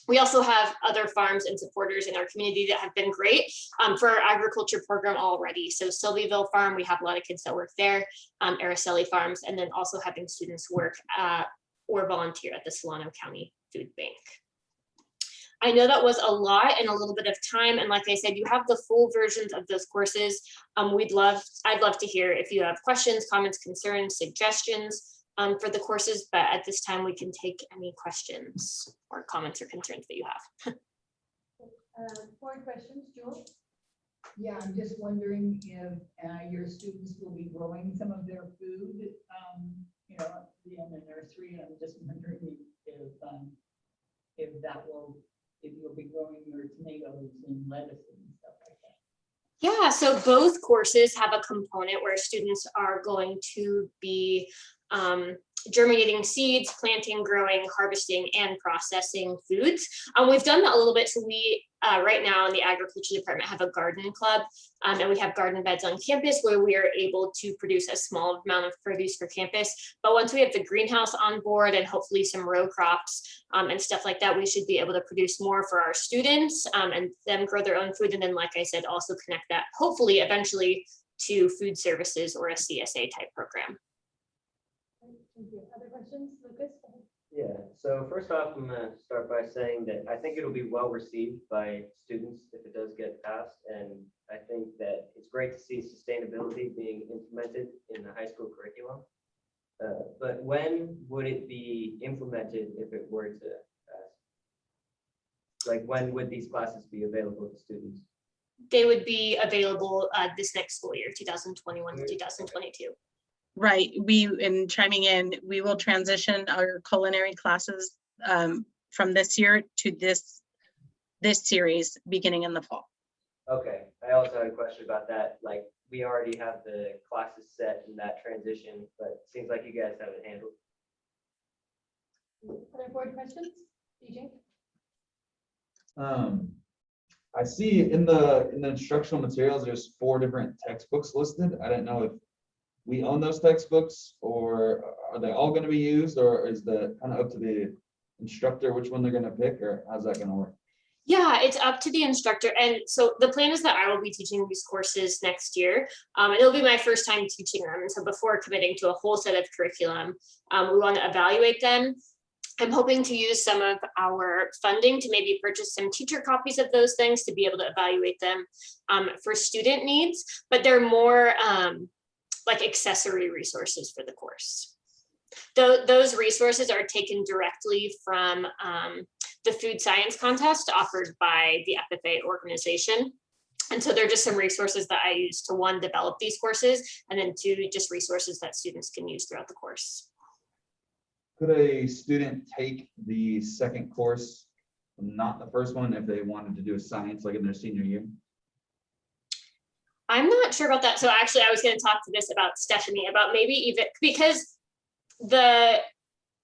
We also have other farms and supporters in our community that have been great for our agriculture program already. So Sylviaville Farm, we have a lot of kids that work there, Araceli Farms, and then also having students work or volunteer at the Solano County Food Bank. I know that was a lot and a little bit of time. And like I said, you have the full versions of those courses. I'd love to hear if you have questions, comments, concerns, suggestions for the courses, but at this time we can take any questions or comments or concerns that you have. 4 questions, Jewel? Yeah, I'm just wondering if your students will be growing some of their food, in the nursery. I'm just wondering if you'll be growing your tomatoes and lettuce and stuff like that. Yeah, so both courses have a component where students are going to be germinating seeds, planting, growing, harvesting, and processing foods. We've done that a little bit. So we, right now in the agriculture department, have a garden club, and we have garden beds on campus where we are able to produce a small amount of produce for campus. But once we have the greenhouse on board and hopefully some row crops and stuff like that, we should be able to produce more for our students and them grow their own food. And then, like I said, also connect that hopefully eventually to food services or a CSA type program. Thank you. Other questions, Lucas? Yeah, so first off, I'm gonna start by saying that I think it'll be well received by students if it does get passed. And I think that it's great to see sustainability being implemented in the high school curriculum. But when would it be implemented if it were to pass? Like, when would these classes be available to students? They would be available this next school year, 2021 to 2022. Right, in chiming in, we will transition our culinary classes from this year to this series beginning in the fall. Okay, I also had a question about that. Like, we already have the classes set in that transition, but it seems like you guys have it handled. Other board questions? DJ? I see in the instructional materials, there's 4 different textbooks listed. I didn't know if we own those textbooks, or are they all going to be used, or is the kind of up to the instructor which one they're going to pick, or how's that going to work? Yeah, it's up to the instructor. And so the plan is that I will be teaching these courses next year. And it'll be my first time teaching them. And so before committing to a whole set of curriculum, we want to evaluate them. I'm hoping to use some of our funding to maybe purchase some teacher copies of those things to be able to evaluate them for student needs, but they're more like accessory resources for the course. Those resources are taken directly from the food science contest offered by the FFA organization. And so they're just some resources that I use to, 1, develop these courses, and then 2, just resources that students can use throughout the course. Could a student take the second course, not the first one, if they wanted to do a science like in their senior year? I'm not sure about that. So actually, I was going to talk to this about Stephanie, about maybe even, because the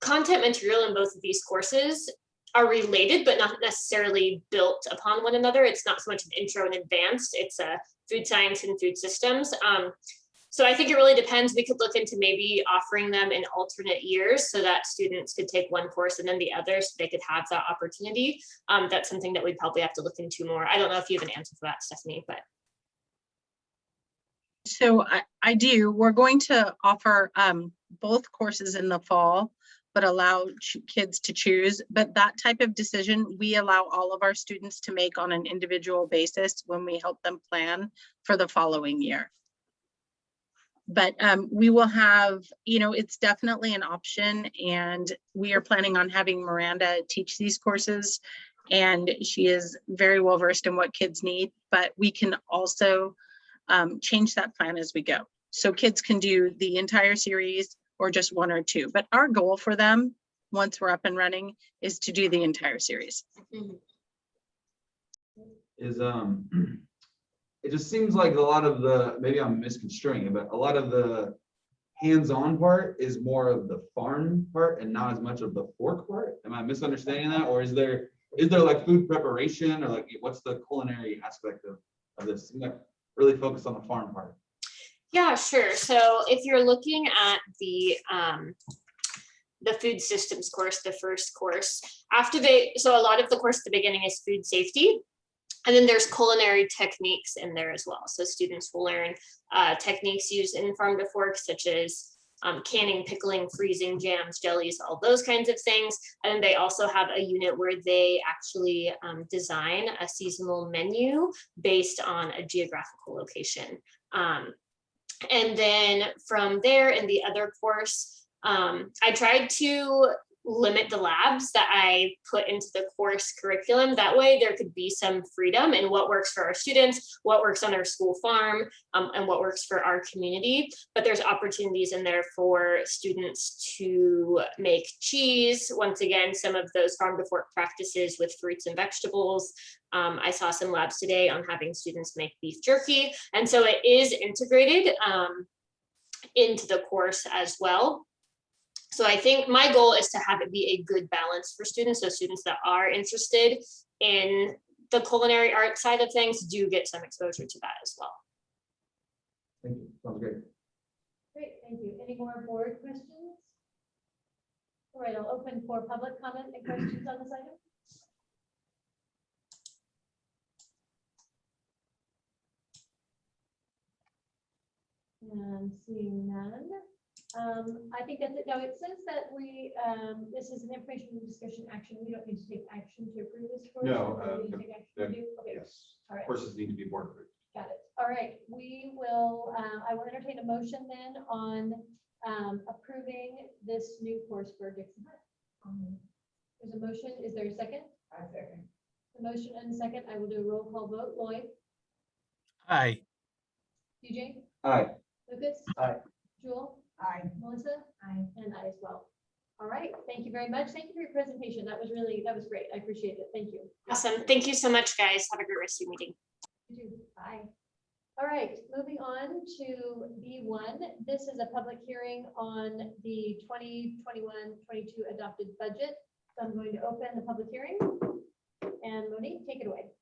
content material in both of these courses are related, but not necessarily built upon one another. It's not so much an intro and advanced, it's a food science and food systems. So I think it really depends. We could look into maybe offering them in alternate years so that students could take one course and then the other, so they could have that opportunity. That's something that we'd probably have to look into more. I don't know if you have an answer for that, Stephanie, but. So I do. We're going to offer both courses in the fall, but allow kids to choose. But that type of decision, we allow all of our students to make on an individual basis when we help them plan for the following year. But we will have, it's definitely an option, and we are planning on having Miranda teach these courses, and she is very well versed in what kids need, but we can also change that plan as we go. So kids can do the entire series or just 1 or 2, but our goal for them, once we're up and running, is to do the entire series. Is it just seems like a lot of the, maybe I'm misconstruing it, but a lot of the hands-on part is more of the farm part and not as much of the fork part. Am I misunderstanding that? Or is there like food preparation, or like what's the culinary aspect of this? I'm not really focused on the farm part. Yeah, sure. So if you're looking at the food systems course, the first course, so a lot of the course at the beginning is food safety. And then there's culinary techniques in there as well. So students will learn techniques used in farm to fork, such as canning, pickling, freezing, jams, jellies, all those kinds of things. And then they also have a unit where they actually design a seasonal menu based on a geographical location. And then from there, in the other course, I tried to limit the labs that I put into the course curriculum. That way there could be some freedom in what works for our students, what works on our school farm, and what works for our community. But there's opportunities in there for students to make cheese. Once again, some of those farm to fork practices with fruits and vegetables. I saw some labs today on having students make beef jerky. And so it is integrated into the course as well. So I think my goal is to have it be a good balance for students. So students that are interested in the culinary art side of things do get some exposure to that as well. Thank you. Sounds great. Great, thank you. Any more board questions? All right, I'll open for public comment and questions on this item. And seeing none. I think that's it. No, it says that we, this is an information discussion action. We don't need to take action to approve this. Course, No, or do we need to take action to the- do? Okay, Yes, all right. courses need to be board approved. Got it. All right, we will, I will entertain a motion then on approving this new course for Dixon High. There's a motion. Is there a second? I second. The motion and a second. I will do a roll call vote. Lloyd, Aye. DJ, Aye. Lucas? Aye. Jewel? Aye. Melissa? Aye. And I as well. All right, thank you very much. Thank you for your presentation. That was great. I appreciate it. Thank you. Awesome. Thank you so much, guys. Have a great rest of your meeting. You too. Bye. All right, moving on to B1. This is a public hearing on the 2021-22 adopted budget. So I'm going to open the public hearing. And Monique, take it away.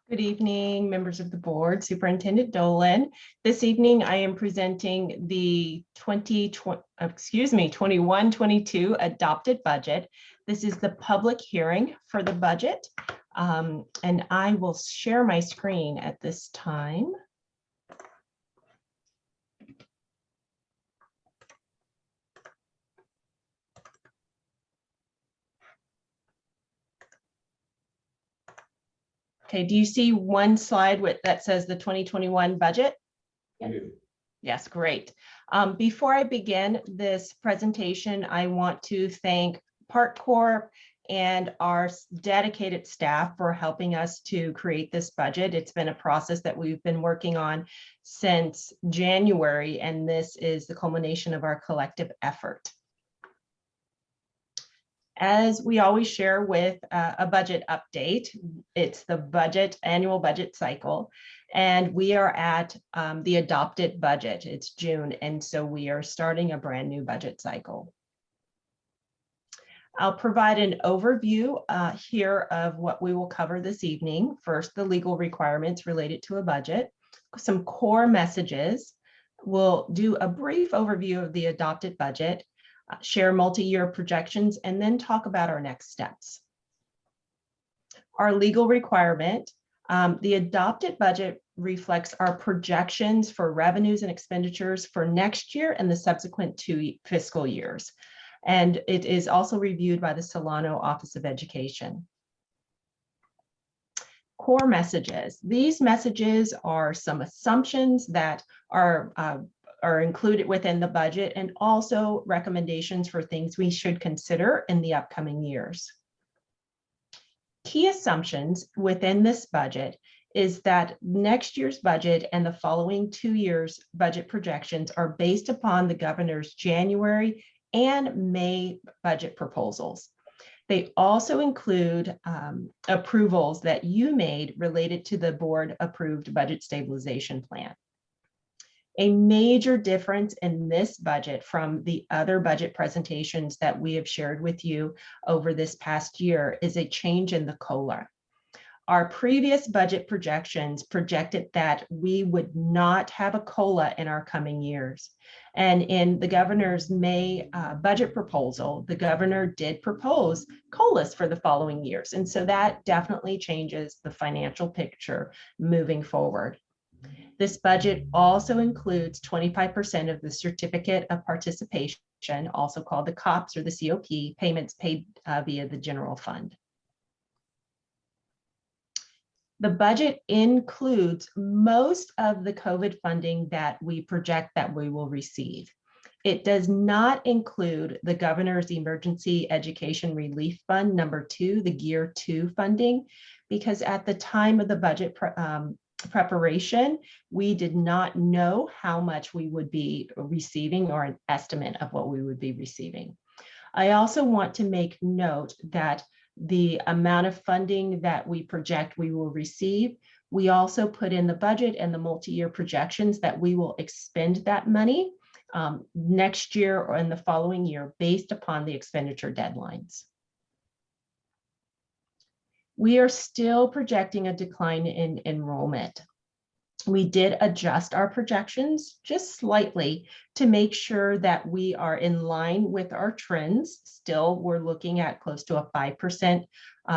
Good evening, members of the board, Superintendent Dolan. This evening, I am presenting the 21-22 adopted budget. This is the public hearing for the budget. And I will share my screen at this time. Okay, do you see one slide that says the 2021 budget? Yes. Yes, great. Before I begin this presentation, I want to thank Park Corp and our dedicated staff for helping us to create this budget. It's been a process that we've been working on since January, and this is the culmination of our collective effort. As we always share with a budget update, it's the annual budget cycle, and we are at the adopted budget. It's June, and so we are starting a brand new budget cycle. I'll provide an overview here of what we will cover this evening. First, the legal requirements related to a budget, some core messages. We'll do a brief overview of the adopted budget, share multi-year projections, and then talk about our next steps. Our legal requirement, the adopted budget reflects our projections for revenues and expenditures for next year and the subsequent 2 fiscal years. And it is also reviewed by the Solano Office of Education. Core messages. These messages are some assumptions that are included within the budget and also recommendations for things we should consider in the upcoming years. Key assumptions within this budget is that next year's budget and the following 2 years' budget projections are based upon the governor's January and May budget proposals. They also include approvals that you made related to the board-approved budget stabilization plan. A major difference in this budget from the other budget presentations that we have shared with you over this past year is a change in the COLA. Our previous budget projections projected that we would not have a COLA in our coming years. And in the governor's May budget proposal, the governor did propose COLAs for the following years. And so that definitely changes the financial picture moving forward. This budget also includes 25% of the certificate of participation, also called the COPS or the COP, payments paid via the general fund. The budget includes most of the COVID funding that we project that we will receive. It does not include the governor's Emergency Education Relief Fund, number 2, the Gear 2 funding, because at the time of the budget preparation, we did not know how much we would be receiving or an estimate of what we would be receiving. I also want to make note that the amount of funding that we project we will receive, we also put in the budget and the multi-year projections that we will expend that money next year or in the following year based upon the expenditure deadlines. We are still projecting a decline in enrollment. We did adjust our projections just slightly to make sure that we are in line with our trends. Still, we're looking at close to a 5%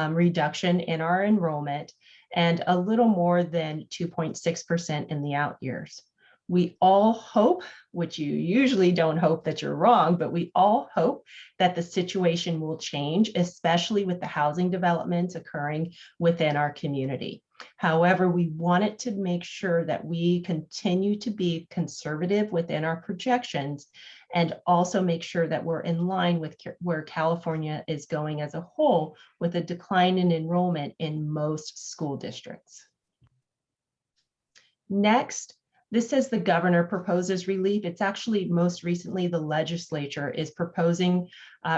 reduction in our enrollment and a little more than 2.6% in the out years. We all hope, which you usually don't hope that you're wrong, but we all hope that the situation will change, especially with the housing developments occurring within our community. However, we wanted to make sure that we continue to be conservative within our projections and also make sure that we're in line with where California is going as a whole with a decline in enrollment in most school districts. Next, this says the governor proposes relief. It's actually most recently the legislature is proposing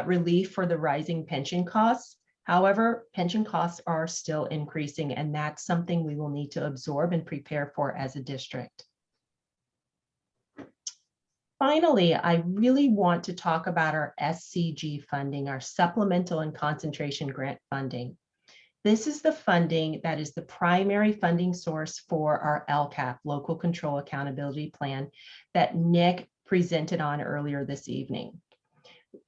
relief for the rising pension costs. However, pension costs are still increasing, and that's something we will need to absorb and prepare for as a district. Finally, I really want to talk about our SCG funding, our supplemental and concentration grant funding. This is the funding that is the primary funding source for our LCAP, Local Control Accountability Plan, that Nick presented on earlier this evening.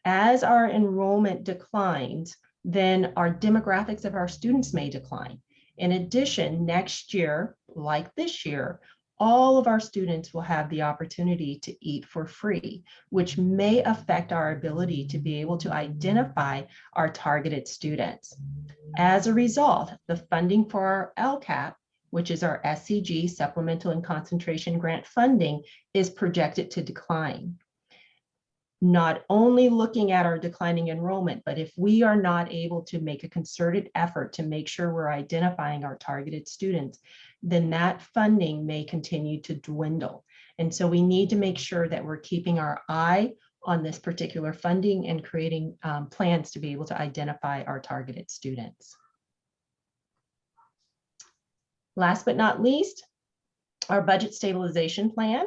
As our enrollment declines, then our demographics of our students may decline. In addition, next year, like this year, all of our students will have the opportunity to eat for free, which may affect our ability to be able to identify our targeted students. As a result, the funding for our LCAP, which is our SCG, Supplemental and Concentration Grant funding, is projected to decline. Not only looking at our declining enrollment, but if we are not able to make a concerted effort to make sure we're identifying our targeted students, then that funding may continue to dwindle. And so we need to make sure that we're keeping our eye on this particular funding and creating plans to be able to identify our targeted students. Last but not least, our budget stabilization plan,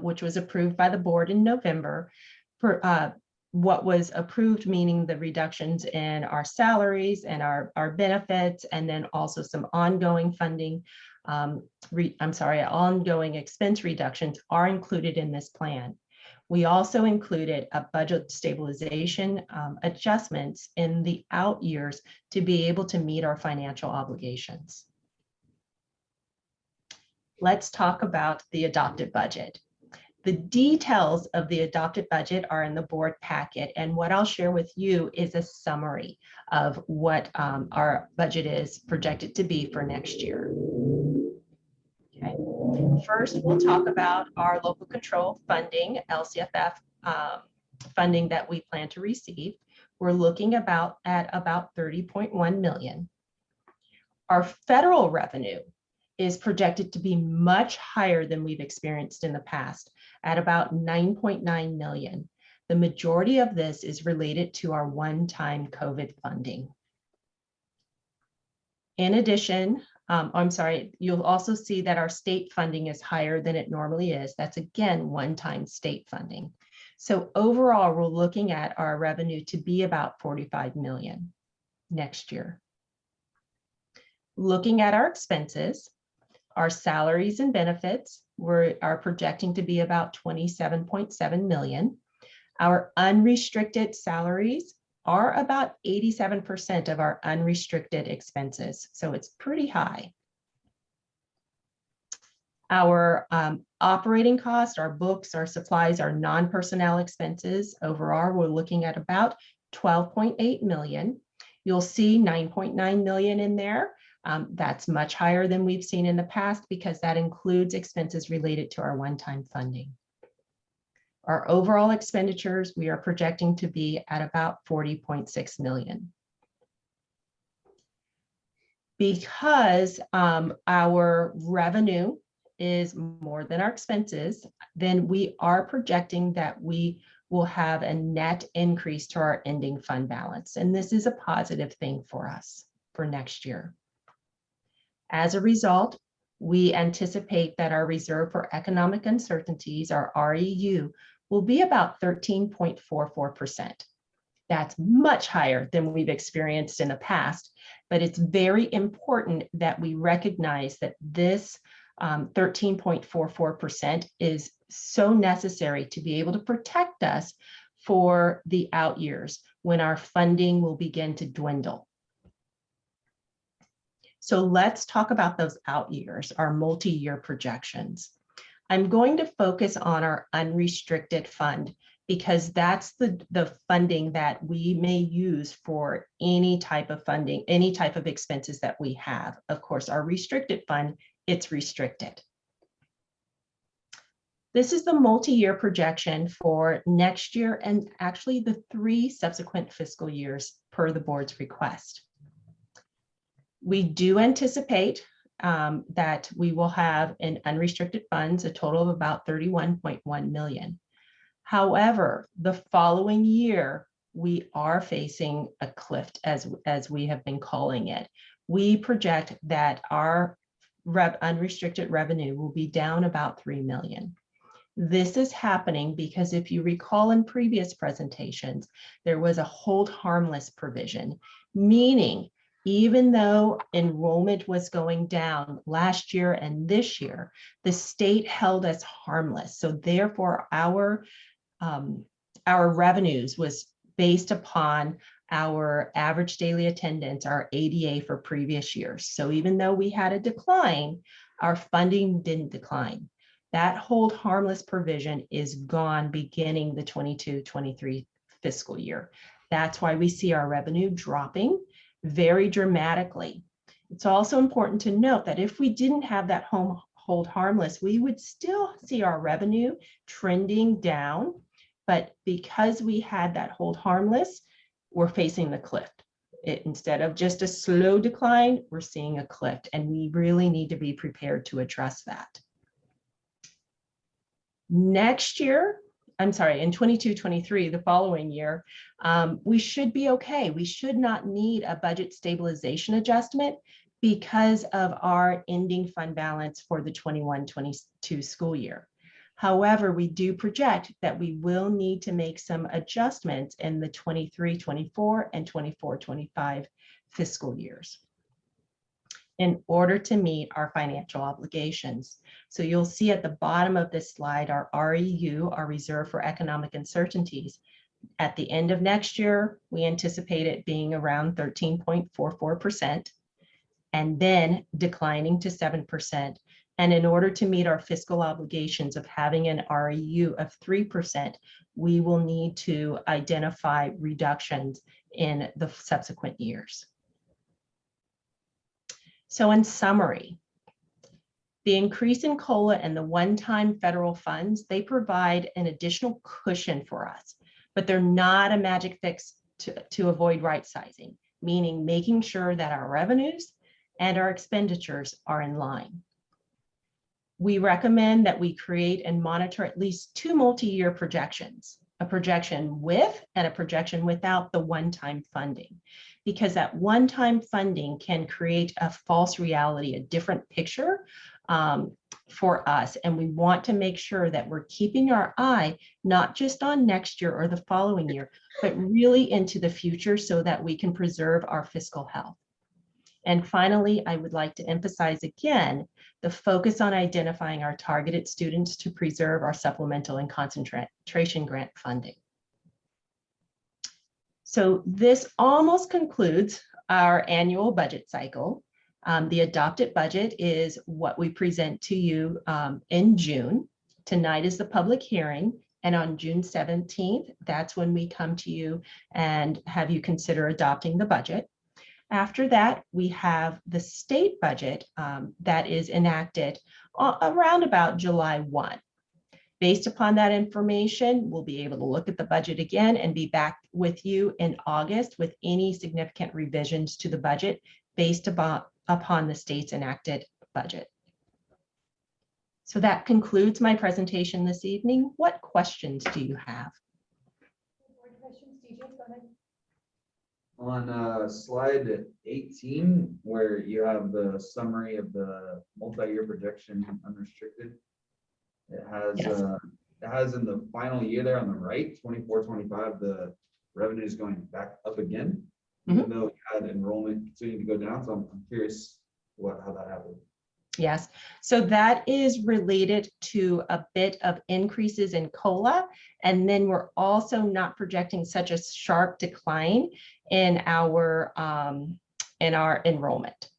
which was approved by the board in November. What was approved, meaning the reductions in our salaries and our benefits, and then also some ongoing funding, ongoing expense reductions are included in this plan. We also included a budget stabilization adjustments in the out years to be able to meet our financial obligations. Let's talk about the adopted budget. The details of the adopted budget are in the board packet, and what I'll share with you is a summary of what our budget is projected to be for next year. Okay. First, we'll talk about our local control funding, LCFF funding that we plan to receive. We're looking at about 30.1 million. Our federal revenue is projected to be much higher than we've experienced in the past, at about 9.9 million. The majority of this is related to our one-time COVID funding. In addition, you'll also see that our state funding is higher than it normally is. That's again, one-time state funding. So overall, we're looking at our revenue to be about 45 million next year. Looking at our expenses, our salaries and benefits are projecting to be about 27.7 million. Our unrestricted salaries are about 87% of our unrestricted expenses, so it's pretty high. Our operating costs, our books, our supplies, our non-personnel expenses, overall, we're looking at about 12.8 million. You'll see 9.9 million in there. That's much higher than we've seen in the past because that includes expenses related to our one-time funding. Our overall expenditures, we are projecting to be at about 40.6 million. Because our revenue is more than our expenses, then we are projecting that we will have a net increase to our ending fund balance. And this is a positive thing for us for next year. As a result, we anticipate that our reserve for economic uncertainties, our REU, will be about 13.44%. That's much higher than we've experienced in the past, but it's very important that we recognize that this 13.44% is so necessary to be able to protect us for the out years when our funding will begin to dwindle. So let's talk about those out years, our multi-year projections. I'm going to focus on our unrestricted fund because that's the funding that we may use for any type of funding, any type of expenses that we have. Of course, our restricted fund, it's restricted. This is the multi-year projection for next year and actually the 3 subsequent fiscal years per the board's request. We do anticipate that we will have in unrestricted funds a total of about 31.1 million. However, the following year, we are facing a cliff as we have been calling it. We project that our unrestricted revenue will be down about 3 million. This is happening because if you recall in previous presentations, there was a hold harmless provision, meaning even though enrollment was going down last year and this year, the state held us harmless. So therefore, our revenues was based upon our average daily attendance, our ADA for previous years. So even though we had a decline, our funding didn't decline. That hold harmless provision is gone beginning the 22-23 fiscal year. That's why we see our revenue dropping very dramatically. It's also important to note that if we didn't have that hold harmless, we would still see our revenue trending down. But because we had that hold harmless, we're facing the cliff. Instead of just a slow decline, we're seeing a cliff, and we really need to be prepared to address that. Next year, I'm sorry, in 22-23, the following year, we should be okay. We should not need a budget stabilization adjustment because of our ending fund balance for the 21-22 school year. However, we do project that we will need to make some adjustments in the 23-24 and 24-25 fiscal years in order to meet our financial obligations. So you'll see at the bottom of this slide, our REU, our Reserve for Economic Uncertainties. At the end of next year, we anticipate it being around 13.44% and then declining to 7%. And in order to meet our fiscal obligations of having an REU of 3%, we will need to identify reductions in the subsequent years. So in summary, the increase in COLA and the one-time federal funds, they provide an additional cushion for us, but they're not a magic fix to avoid right sizing, meaning making sure that our revenues and our expenditures are in line. We recommend that we create and monitor at least 2 multi-year projections, a projection with and a projection without the one-time funding, because that one-time funding can create a false reality, a different picture for us. And we want to make sure that we're keeping our eye not just on next year or the following year, but really into the future so that we can preserve our fiscal health. And finally, I would like to emphasize again, the focus on identifying our targeted students to preserve our supplemental and concentration grant funding. So this almost concludes our annual budget cycle. The adopted budget is what we present to you in June. Tonight is the public hearing, and on June 17th, that's when we come to you and have you consider adopting the budget. After that, we have the state budget that is enacted around about July 1. Based upon that information, we'll be able to look at the budget again and be back with you in August with any significant revisions to the budget based upon the state's enacted budget. So that concludes my presentation this evening. What questions do you have? Questions, DJ, go ahead. On slide 18, where you have the summary of the multi-year projection unrestricted, it has Yes. it has in the final year there on the right, 24, 25, the revenue is going back up again. Even though we had enrollment continuing to go down, so I'm curious how that happened. Yes, so that is related to a bit of increases in COLA. And then we're also not projecting such a sharp decline in our enrollment.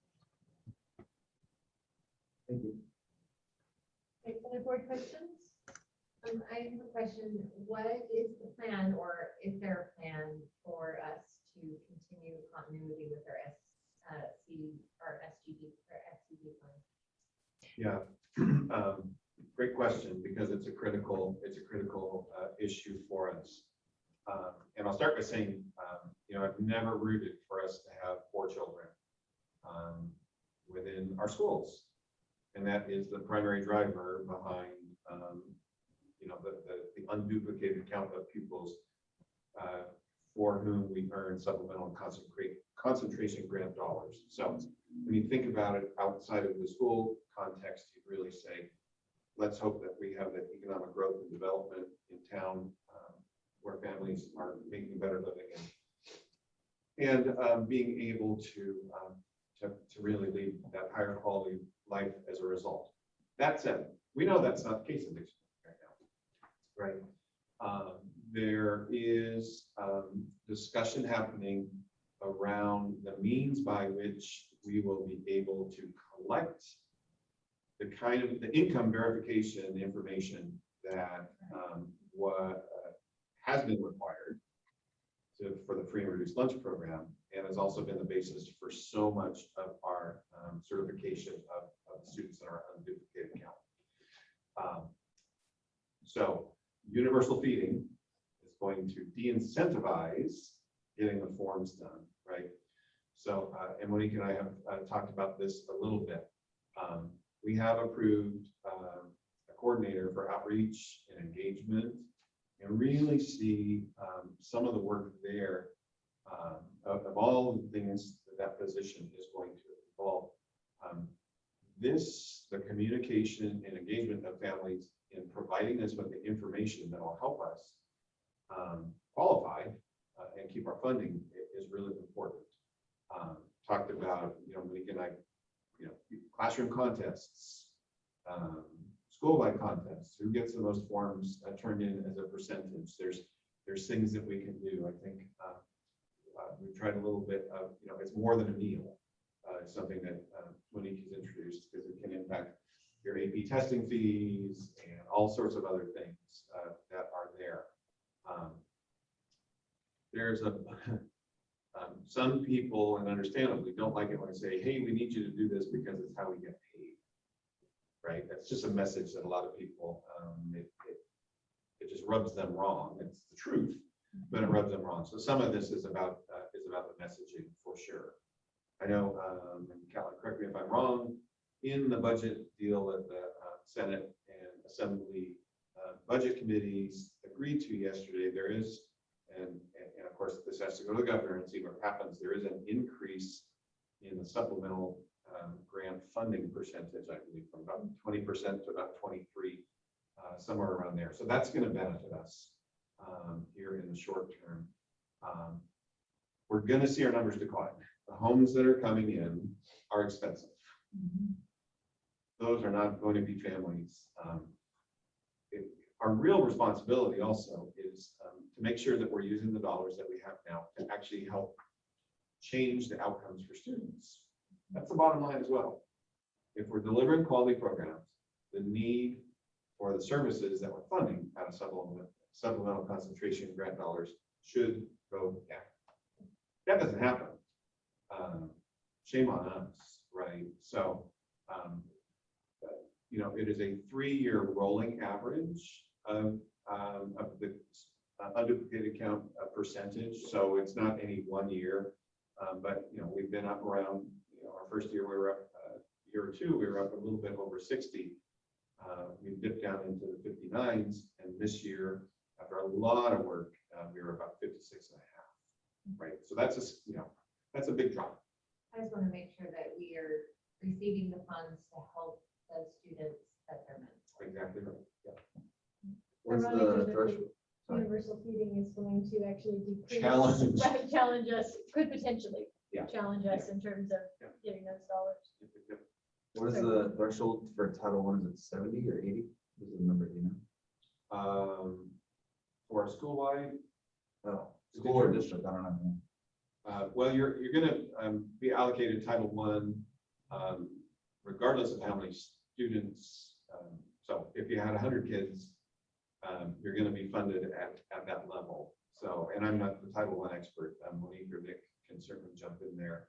Thank you. Okay, other board questions? I have a question. What is the plan, or is there a plan for us to continue continuity with our SGB fund? Yeah, great question, because it's a critical issue for us. And I'll start by saying, I've never rooted for us to have 4 children within our schools. And that is the primary driver behind, the unduplicated count of pupils for whom we earn supplemental concentration grant dollars. So when you think about it outside of the school context, you really say, let's hope that we have that economic growth and development in town where families are making a better living and being able to really lead that higher quality life as a result. That said, we know that's not the case in Dixon right now, right? There is discussion happening around the means by which we will be able to collect the income verification information that has been required for the free and reduced lunch program, and has also been the basis for so much of our certification of students in our unduplicated account. So universal feeding is going to de-incentivize getting the forms done, right? So, and Monique and I have talked about this a little bit. We have approved a coordinator for outreach and engagement, and really see some of the work there of all the things that position is going to involve. The communication and engagement of families in providing us with the information that will help us qualify and keep our funding is really important. Talked about, Monique and I, classroom contests, school-wide contests, who gets the most forms turned in as a percentage. There's things that we can do. I think we've tried a little bit of, it's more than a meal. It's something that Monique has introduced, because it can impact your AP testing fees and all sorts of other things that are there. There's some people, and understandably, don't like it when I say, hey, we need you to do this because it's how we get paid, right? That's just a message that a lot of people, it just rubs them wrong. It's the truth, but it rubs them wrong. So some of this is about the messaging for sure. I know, and Callan, correct me if I'm wrong, in the budget deal that the Senate and Assembly budget committees agreed to yesterday, there is, and of course this has to go to the governor and see what happens, there is an increase in the supplemental grant funding percentage, I believe, from about 20% to about 23, somewhere around there. So that's going to benefit us here in the short term. We're going to see our numbers decline. The homes that are coming in are expensive. Those are not going to be families. Our real responsibility also is to make sure that we're using the dollars that we have now to actually help change the outcomes for students. That's the bottom line as well. If we're delivering quality programs, the need for the services that we're funding out of supplemental concentration grant dollars should go down. That doesn't happen. Shame on us, right? So, it is a 3-year rolling average of the unduplicated count percentage. So it's not any 1 year, but we've been up around. Our first year we were up a year or two. We were up a little bit over 60. We dipped down into the 59s, and this year, after a lot of work, we were about 56 and a half. Right. So that's a big drop. I just want to make sure that we are receiving the funds to help the students that they're meant for. Exactly right. Yeah. What is Ironically, the threshold? Sorry. universal feeding is going to actually decrease. Challenge. Right, challenge us, could potentially Yeah. challenge us in terms of Yeah. getting those dollars. What is the threshold for Title I? Is it 70 or 80? What is the number, do you know? For school-wide, Oh, school or district, I don't know. well, you're gonna be allocated Title I, regardless of how many students. So if you had 100 kids, you're gonna be funded at that level. So, and I'm not the Title I expert, Monique or Nick can certainly jump in there.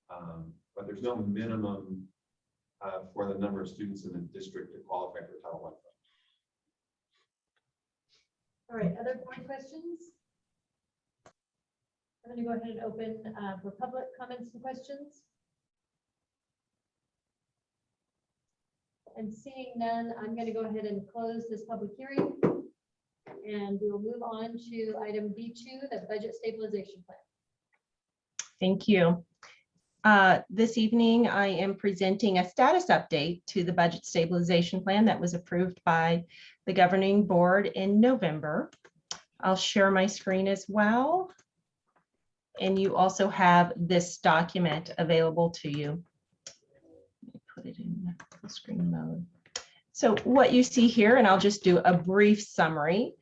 But there's no minimum for the number of students in the district to qualify for Title I. All right, other board questions? I'm going to go ahead and open for public comments and questions. And seeing none, I'm going to go ahead and close this public hearing. And we will move on to item B2, the budget stabilization plan. Thank you. This evening, I am presenting a status update to the budget stabilization plan that was approved by the governing board in November. I'll share my screen as well. And you also have this document available to you. Let me put it in full screen mode. So what you see here, and I'll just do a brief summary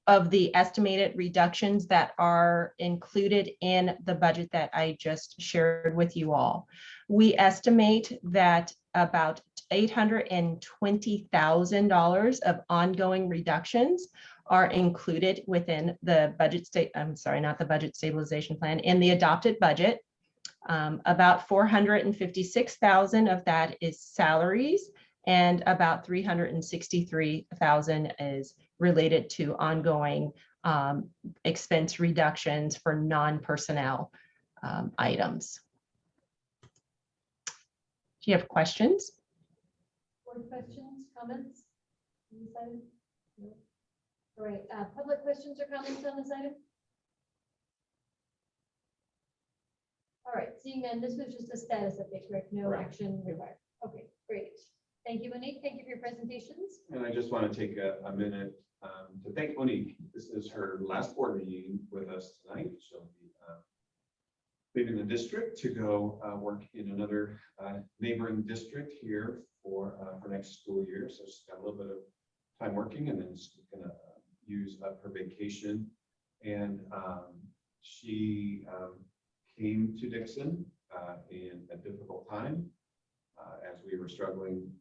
of the estimated reductions that are included in the budget that I just shared with you all. We estimate that about $820,000 of ongoing reductions are included within the budget not the budget stabilization plan, in the adopted budget. About $456,000 of that is salaries, and about $363,000 is related to ongoing expense reductions for non-personnel items. Do you have questions? Board questions, comments? on this item? No. All right, public questions or comments on this item? All right, seeing none, this was just a status update, correct? No Correct. action required. Okay, great. Thank you, Monique. Thank you for your presentations. And I just want to take a minute to thank Monique. This is her last board meeting with us tonight. She'll be leaving the district to go work in another neighboring district here for next school year. So she's got a little bit of time working, and then she's going to use up her vacation. And she came to Dixon in a difficult time as we were struggling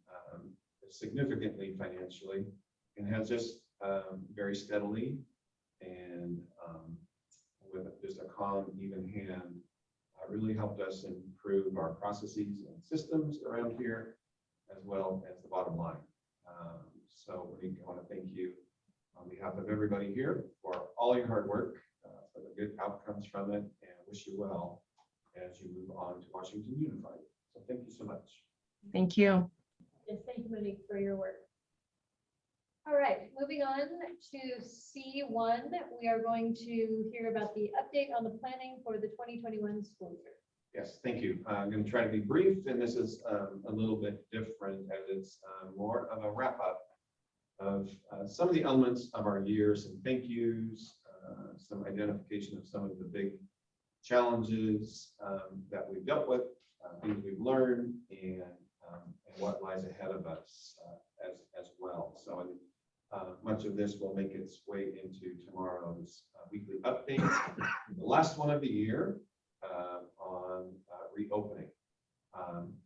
significantly financially, and has just very steadily and with just a calm, even hand, really helped us improve our processes and systems around here, as well as the bottom line. So we want to thank you on behalf of everybody here for all your hard work, for the good outcomes from it, and wish you well as you move on to Washington Unified. So thank you so much. Thank you. Yes, thank you, Monique, for your work. All right, moving on to C1, we are going to hear about the update on the planning for the 2021 school year. Yes, thank you. I'm going to try to be brief, and this is a little bit different as it's more of a wrap up of some of the elements of our year, some thank yous, some identification of some of the big challenges that we've dealt with, things we've learned, and what lies ahead of us as well. So much of this will make its way into tomorrow's weekly update, the last one of the year on reopening.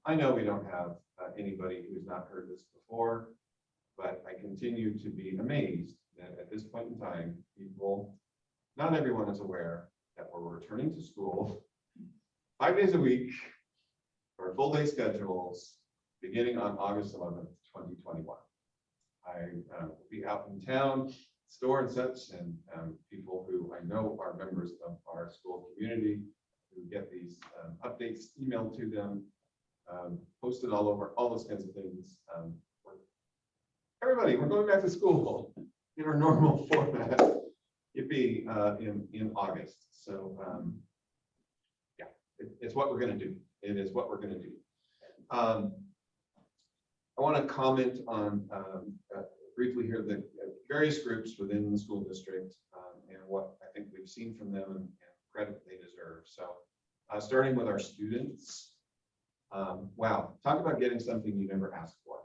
I know we don't have anybody who's not heard this before, but I continue to be amazed that at this point in time, not everyone is aware that we're returning to school 5 days a week for full day schedules beginning on August 11th, 2021. I will be out in town, store and such, and people who I know are members of our school community who get these updates emailed to them, posted all over, all those kinds of things. Everybody, we're going back to school in our normal format. It'd be in August. So yeah, it's what we're going to do. It is what we're going to do. I want to comment on briefly here the various groups within the school district and what I think we've seen from them and credit they deserve. So starting with our students. Wow, talk about getting something you never asked for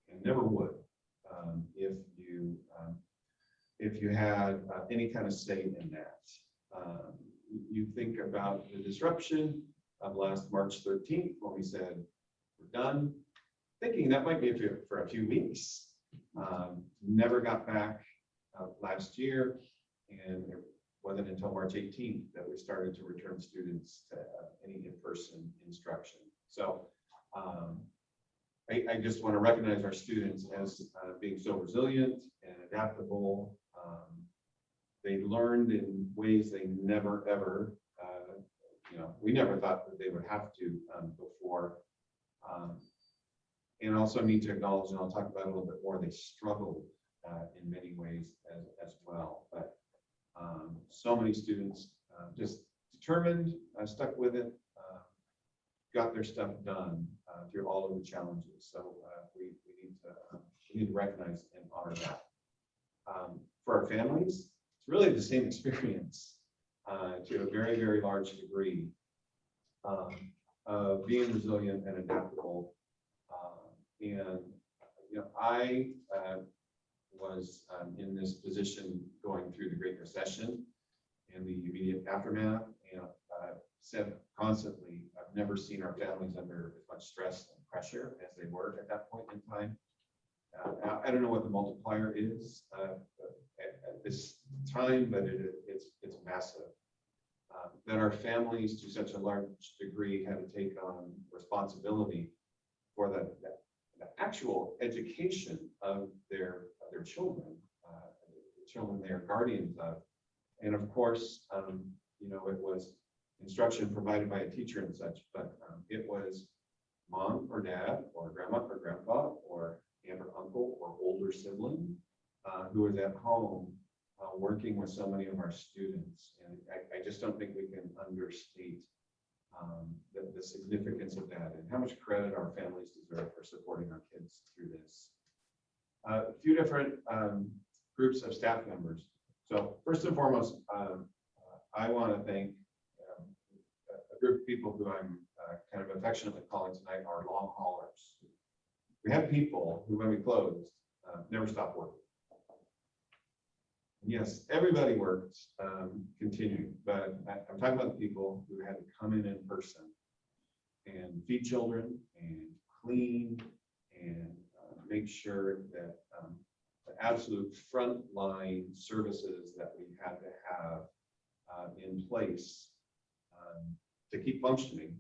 and never would if you had any kind of say in that. You think about the disruption of last March 13th when we said we're done, thinking that might be for a few weeks. Never got back last year, and it wasn't until March 18th that we started to return students to any in-person instruction. So I just want to recognize our students as being so resilient and adaptable. They learned in ways they never ever, we never thought that they would have to before. And also need to acknowledge, and I'll talk about it a little bit more, they struggled in many ways as well. But so many students just determined, stuck with it, got their stuff done through all of the challenges. So we need to recognize and honor that. For our families, it's really the same experience to a very, very large degree of being resilient and adaptable. I was in this position going through the Great Recession and the immediate aftermath, and said constantly, I've never seen our families under as much stress and pressure as they were at that point in time. I don't know what the multiplier is at this time, but it's massive. That our families, to such a large degree, had to take on responsibility for the actual education of their children, the children they are guardians of. And of course, it was instruction provided by a teacher and such, but it was mom or dad or grandma or grandpa or aunt or uncle or older sibling who was at home working with so many of our students. And I just don't think we can understate the significance of that and how much credit our families deserve for supporting our kids through this. A few different groups of staff members. So first and foremost, I want to thank a group of people who I'm kind of affectionately calling tonight our long haulers. We have people who, when we closed, never stopped working. Yes, everybody worked, continuing, but I'm talking about the people who had to come in person and feed children and clean and make sure that the absolute frontline services that we had to have in place to keep functioning,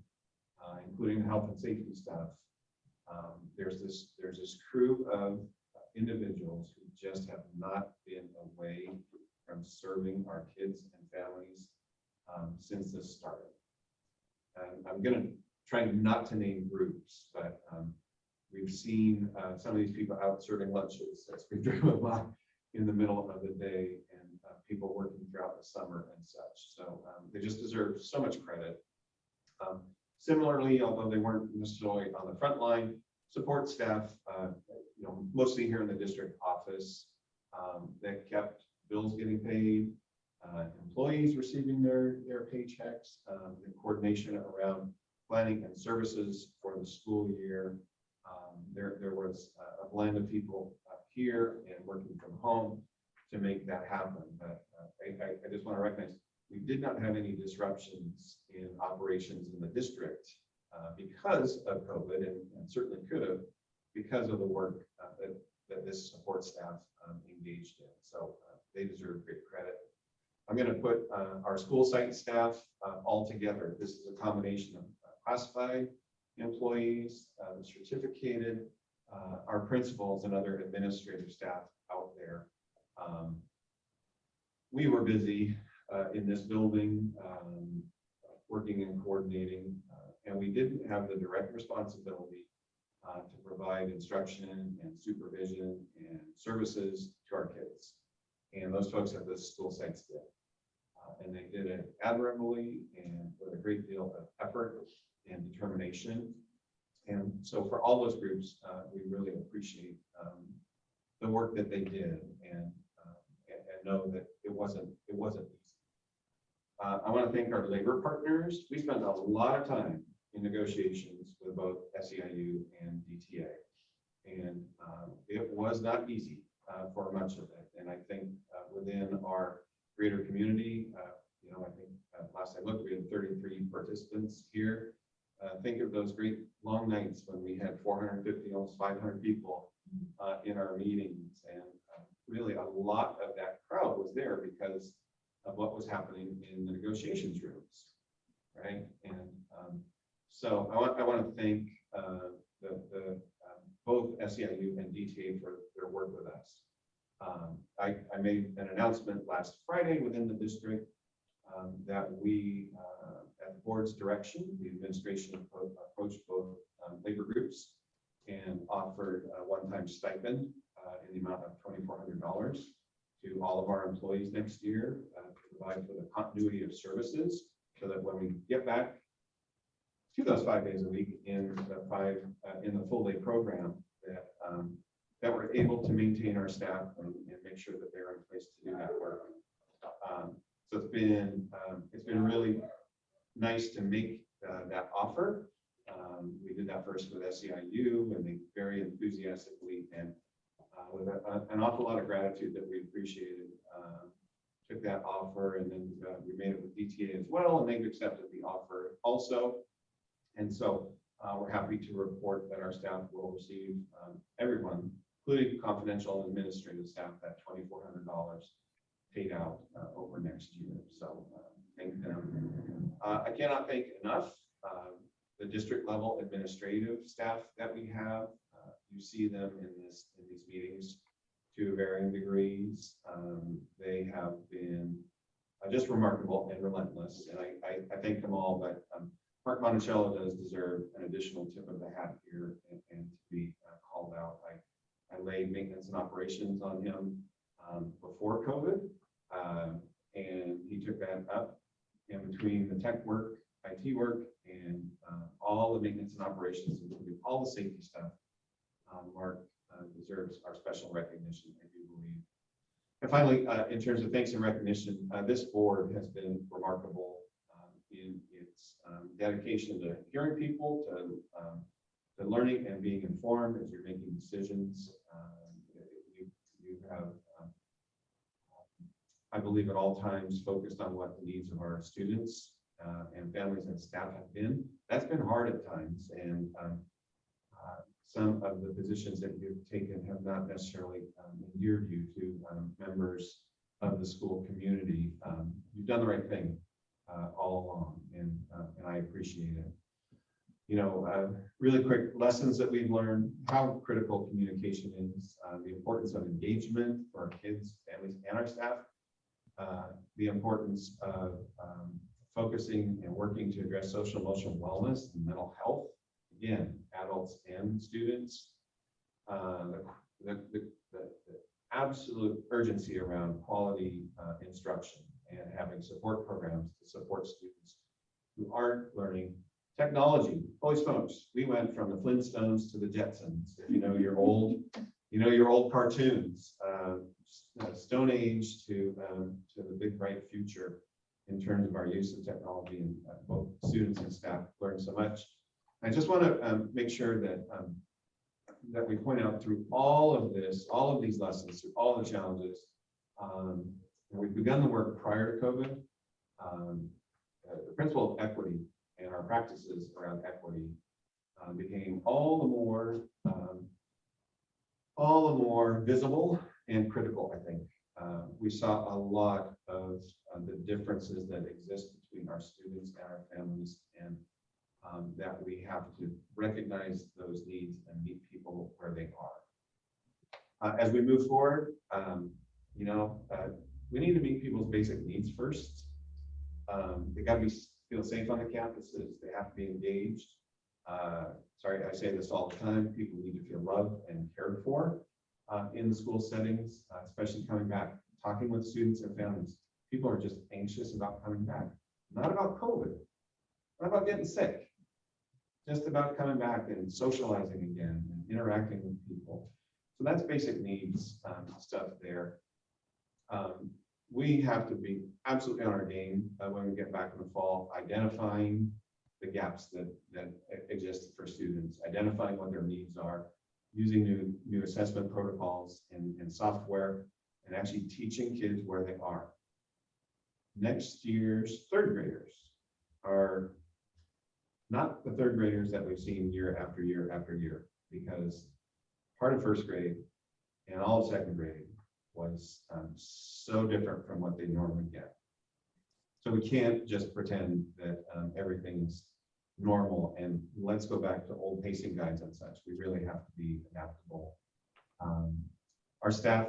including the health and safety stuff. There's this crew of individuals who just have not been away from serving our kids and families since this started. And I'm going to try not to name groups, but we've seen some of these people out serving lunches as we driven by in the middle of the day, and people working throughout the summer and such. So they just deserve so much credit. Similarly, although they weren't necessarily on the front line, support staff, mostly here in the district office, that kept bills getting paid, employees receiving their paychecks, the coordination around planning and services for the school year. There was a blend of people here and working from home to make that happen. But I just want to recognize we did not have any disruptions in operations in the district because of COVID, and certainly could have because of the work that this support staff engaged in. So they deserve great credit. I'm going to put our school site staff all together. This is a combination of classified employees, the certificated, our principals and other administrative staff out there. We were busy in this building, working and coordinating, and we didn't have the direct responsibility to provide instruction and supervision and services to our kids. And those folks at the school sites did. And they did it admirably and with a great deal of effort and determination. And so for all those groups, we really appreciate the work that they did and know that it wasn't easy. I want to thank our labor partners. We spent a lot of time in negotiations with both SEIU and DTA. And it was not easy for much of it. And I think within our greater community, I think last I looked, we had 33 participants here. Think of those great long nights when we had 450, almost 500 people in our meetings. And really a lot of that crowd was there because of what was happening in the negotiations rooms, right? And so I want to thank both SEIU and DTA for their work with us. I made an announcement last Friday within the district that we, at the board's direction, the administration approached both labor groups and offered a one-time stipend in the amount of $2,400 to all of our employees next year to provide for the continuity of services so that when we get back to those 5 days a week in the full day program, that we're able to maintain our staff and make sure that they're in place to do that work. So it's been really nice to make that offer. We did that first with SEIU, and they very enthusiastically and with an awful lot of gratitude that we appreciated, took that offer, and then we made it with DTA as well, and they've accepted the offer also. And so we're happy to report that our staff will receive, everyone, including confidential and administrative staff, that $2,400 paid out over next year. So thank them. I cannot thank enough the district level administrative staff that we have. You see them in these meetings to varying degrees. They have been just remarkable and relentless, and I thank them all. But Mark Monticello does deserve an additional tip of the hat here and to be called out. I laid maintenance and operations on him before COVID, and he took that up. And between the tech work, IT work, and all the maintenance and operations, including all the safety stuff, Mark deserves our special recognition, I do believe. And finally, in terms of thanks and recognition, this board has been remarkable in its dedication to hearing people, to learning and being informed as you're making decisions. You have, I believe, at all times focused on what the needs of our students and families and staff have been. That's been hard at times, and some of the positions that you've taken have not necessarily endeared you to members of the school community. You've done the right thing all along, and I appreciate it. Really quick lessons that we've learned: how critical communication is, the importance of engagement for our kids, families, and our staff, the importance of focusing and working to address social emotional wellness and mental health, again, adults and students, the absolute urgency around quality instruction and having support programs to support students who aren't learning. Technology, holy smokes, we went from the Flintstones to the Jetsons. If you know your old cartoons, Stone Age to the big bright future in terms of our use of technology, and both students and staff learn so much. I just want to make sure that that we point out through all of this, all of these lessons, through all the challenges, and we've begun the work prior to COVID. The principle of equity and our practices around equity became all the more visible and critical, I think. We saw a lot of the differences that exist between our students and our families, and that we have to recognize those needs and meet people where they are. As we move forward, we need to meet people's basic needs first. They got to feel safe on the campuses. They have to be engaged. Sorry, I say this all the time. People need to feel loved and cared for in the school settings, especially coming back, talking with students and families. People are just anxious about coming back. Not about COVID, not about getting sick, just about coming back and socializing again and interacting with people. So that's basic needs stuff there. We have to be absolutely on our game when we get back in the fall, identifying the gaps that exist for students, identifying what their needs are, using new assessment protocols and software, and actually teaching kids where they are. Next year's third graders are not the third graders that we've seen year after year after year, because part of first grade and all of second grade was so different from what they normally get. So we can't just pretend that everything's normal and let's go back to old pacing guides and such. We really have to be adaptable. Our staff,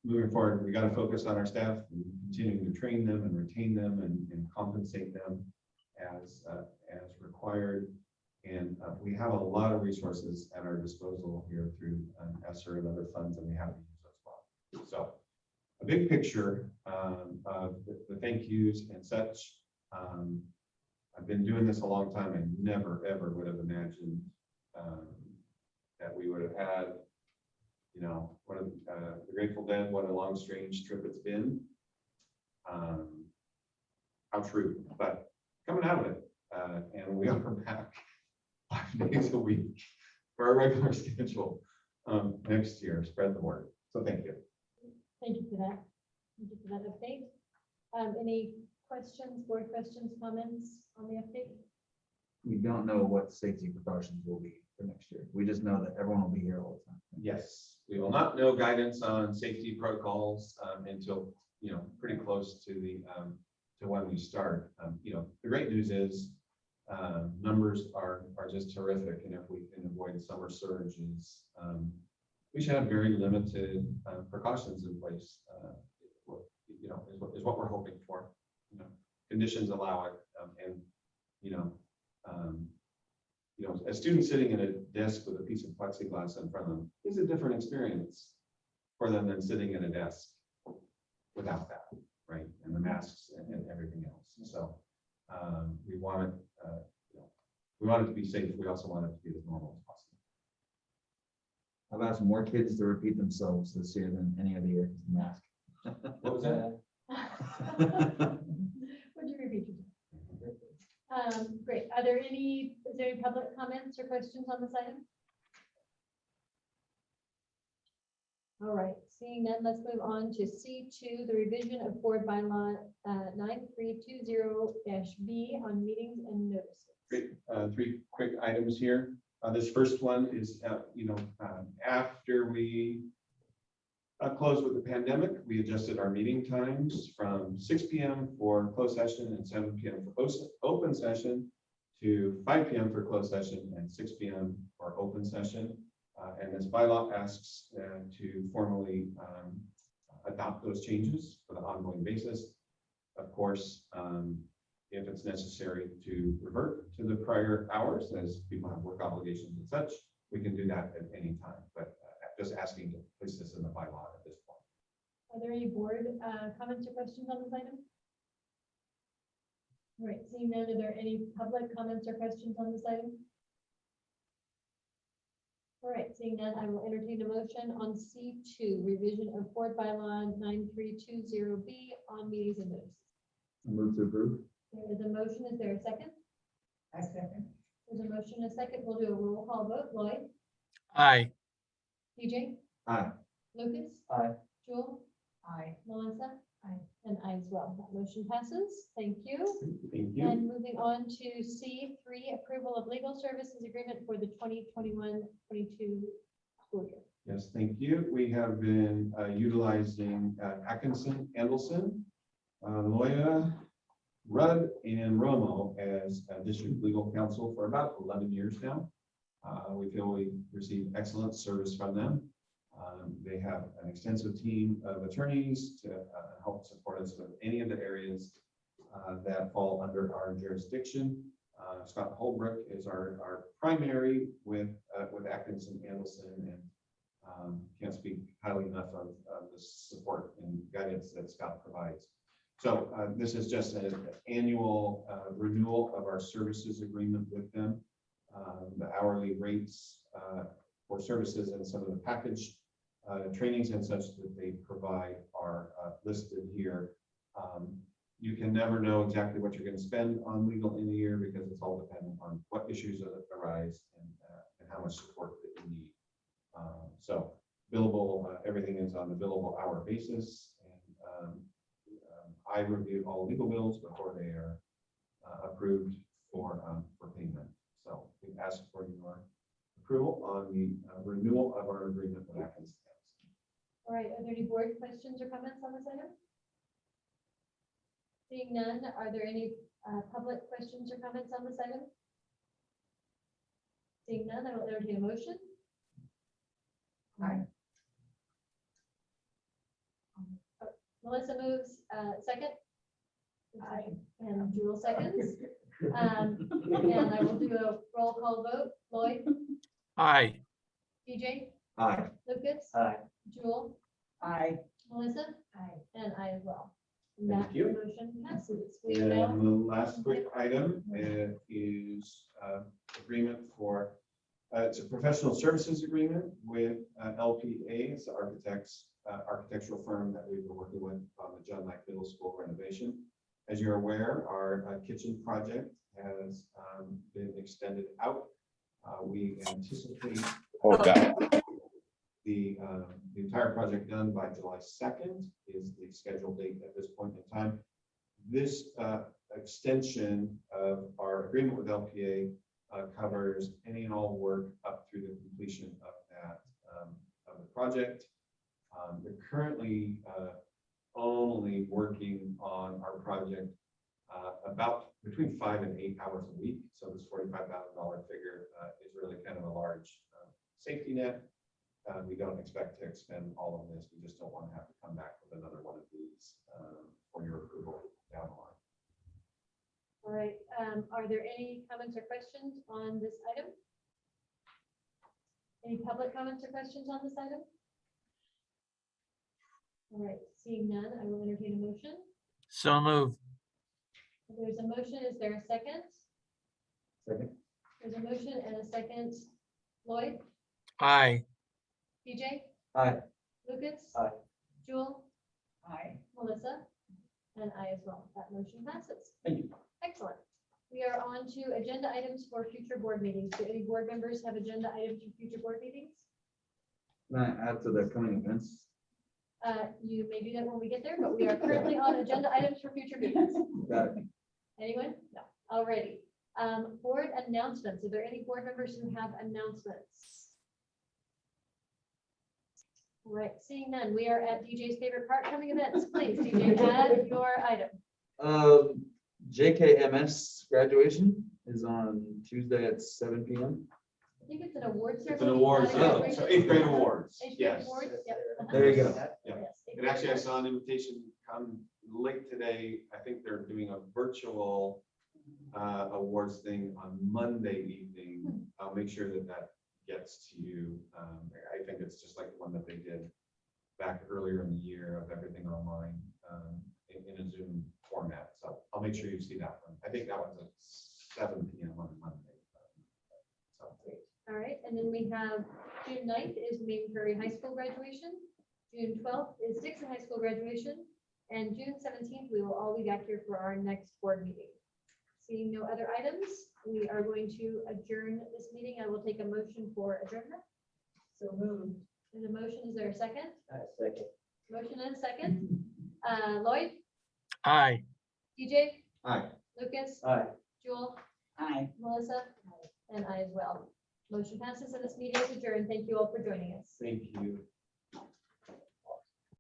moving forward, we got to focus on our staff and continuing to train them and retain them and compensate them as required. And we have a lot of resources at our disposal here through ESSER and other funds, and we have to use those well. So a big picture of the thank yous and such. I've been doing this a long time. I never, ever would have imagined that we would have had, one of the Grateful Dead, what a long, strange trip it's been. How true, but coming out of it, and we are back 5 days a week for our regular schedule next year. Spread the word. So thank you. Thank you for that. Thank you for that update. Any questions, board questions, comments on the update? We don't know what safety precautions will be for next year. We just know that everyone will be here all the time. Yes, we will not know guidance on safety protocols until pretty close to the to when we start. The great news is numbers are just terrific, and if we can avoid summer surges, we should have very limited precautions in place. Is what we're hoping for. Conditions allow it, a student sitting at a desk with a piece of plexiglass in front of them is a different experience for them than sitting at a desk without that, right? And the masks and everything else. So we want it to be safe. We also want it to be as normal as possible. I've asked more kids to repeat themselves this year than any other year because of the mask. What was that? Would you repeat yourself? Great. Is there any public comments or questions on this item? All right, seeing none, let's move on to C2, the revision of board bylaw 9320-B on meetings and notices. Great. 3 quick items here. This first one is, after we closed with the pandemic, we adjusted our meeting times from 6 p.m. for closed session and 7 p.m. for open session to 5 p.m. for closed session and 6 p.m. for open session. And this bylaw asks to formally adopt those changes for the ongoing basis. Of course, if it's necessary to revert to the prior hours, as people have work obligations and such, we can do that at any time. But just asking to place this in the bylaw at this point. Are there any board comments or questions on this item? All right, seeing none, are there any public comments or questions on this item? All right, seeing none, I will entertain a motion on C2, revision of board bylaw 9320B on meetings and notices. I move to approve. There is a motion. Is there a second? I second. There's a motion, and a second. We'll do a roll call vote. Lloyd, Aye. DJ, Aye. Lucas, Aye. Jewel, Aye. Melissa, aye, and I as well. That motion passes. Thank you. Thank you. And moving on to C3, approval of legal services agreement for the 2021-22 school year. Yes, thank you. We have been utilizing Atkinson, Andelson, Loya, Rudd, and Romo as district legal counsel for about 11 years now. We feel we receive excellent service from them. They have an extensive team of attorneys to help support us with any of the areas that fall under our jurisdiction. Scott Holbrook is our primary with Atkinson, Andelson, and can't speak highly enough of the support and guidance that Scott provides. So this is just an annual renewal of our services agreement with them. The hourly rates for services, and some of the package trainings and such that they provide are listed here. You can never know exactly what you're going to spend on legal in a year because it's all dependent on what issues arise and how much support that you need. So billable, everything is on the billable hour basis. And I review all legal bills before they are approved for payment. So we ask for your approval on the renewal of our agreement with Atkins. All right, are there any board questions or comments on this item? Seeing none, are there any public questions or comments on this item? Seeing none, I will entertain a motion. Aye. Melissa moves, second. Aye. And Jewel seconds. And I will do a roll call vote. Lloyd, Aye. DJ, Aye. Lucas, Aye. Jewel, Aye. Melissa, Aye. and I as well. And Thank that you. motion passes. We And now, the last quick item is agreement for, it's a professional services agreement with LPA, it's the architectural firm that we've been working with on the John Knight Middle School renovation. As you're aware, our kitchen project has been extended out. We anticipate the entire project done by July 2nd is the scheduled date at this point in time. This extension of our agreement with LPA covers any and all work up through the completion of that of the project. They're currently only working on our project about between 5 and 8 hours a week. So this $45,000 figure is really kind of a large safety net. We don't expect to expend all of this. We just don't want to have to come back with another one of these for your approval down the line. all right, are there any comments or questions on this item? Any public comments or questions on this item? All right, seeing none, I will entertain a motion. So moved. There's a motion, is there a second? Second. There's a motion and a second. Lloyd, Aye. DJ, Aye. Lucas? Aye. Jewel, Aye. Melissa? And I as well. That motion passes. Thank you. Excellent. We are on to agenda items for future board meetings. Do any board members have agenda items for future board meetings? Can I add to the coming events? You may do that when we get there, but we are currently on agenda items for future meetings. Got it. Anyone? No. Alrighty. Board announcements. Are there any board members who have announcements? All right, seeing none, we are at DJ's favorite part, coming events. Please, DJ, add your item. JKMS graduation is on Tuesday at 7 p.m. I think it's an award ceremony. It's an awards, not a graduation. so 8th grade awards, Eighth grade yes. awards, yep. There you go. Yeah. Yes, eighth And grade actually, I awards. saw an invitation come late today. I think they're doing a virtual awards thing on Monday evening. I'll make sure that that gets to you. I think it's just like the one that they did back earlier in the year of everything online in a Zoom format. So I'll make sure you see that one. I think that one's at 7 p.m. on Monday. So, All right, and then we have June 9th is Main Prairie High School graduation. June 12th is Dixon High School graduation. And June 17th, we will all be back here for our next board meeting. Seeing no other items, we are going to adjourn this meeting. I will take a motion for adjournment. So moved. There's a motion, is there a second? Second. Motion and a second. Lloyd, Aye. DJ, Aye. Lucas, Aye. Jewel, Aye. Melissa, and I as well. Motion passes and this meeting is adjourned. Thank you all for joining us. thank you.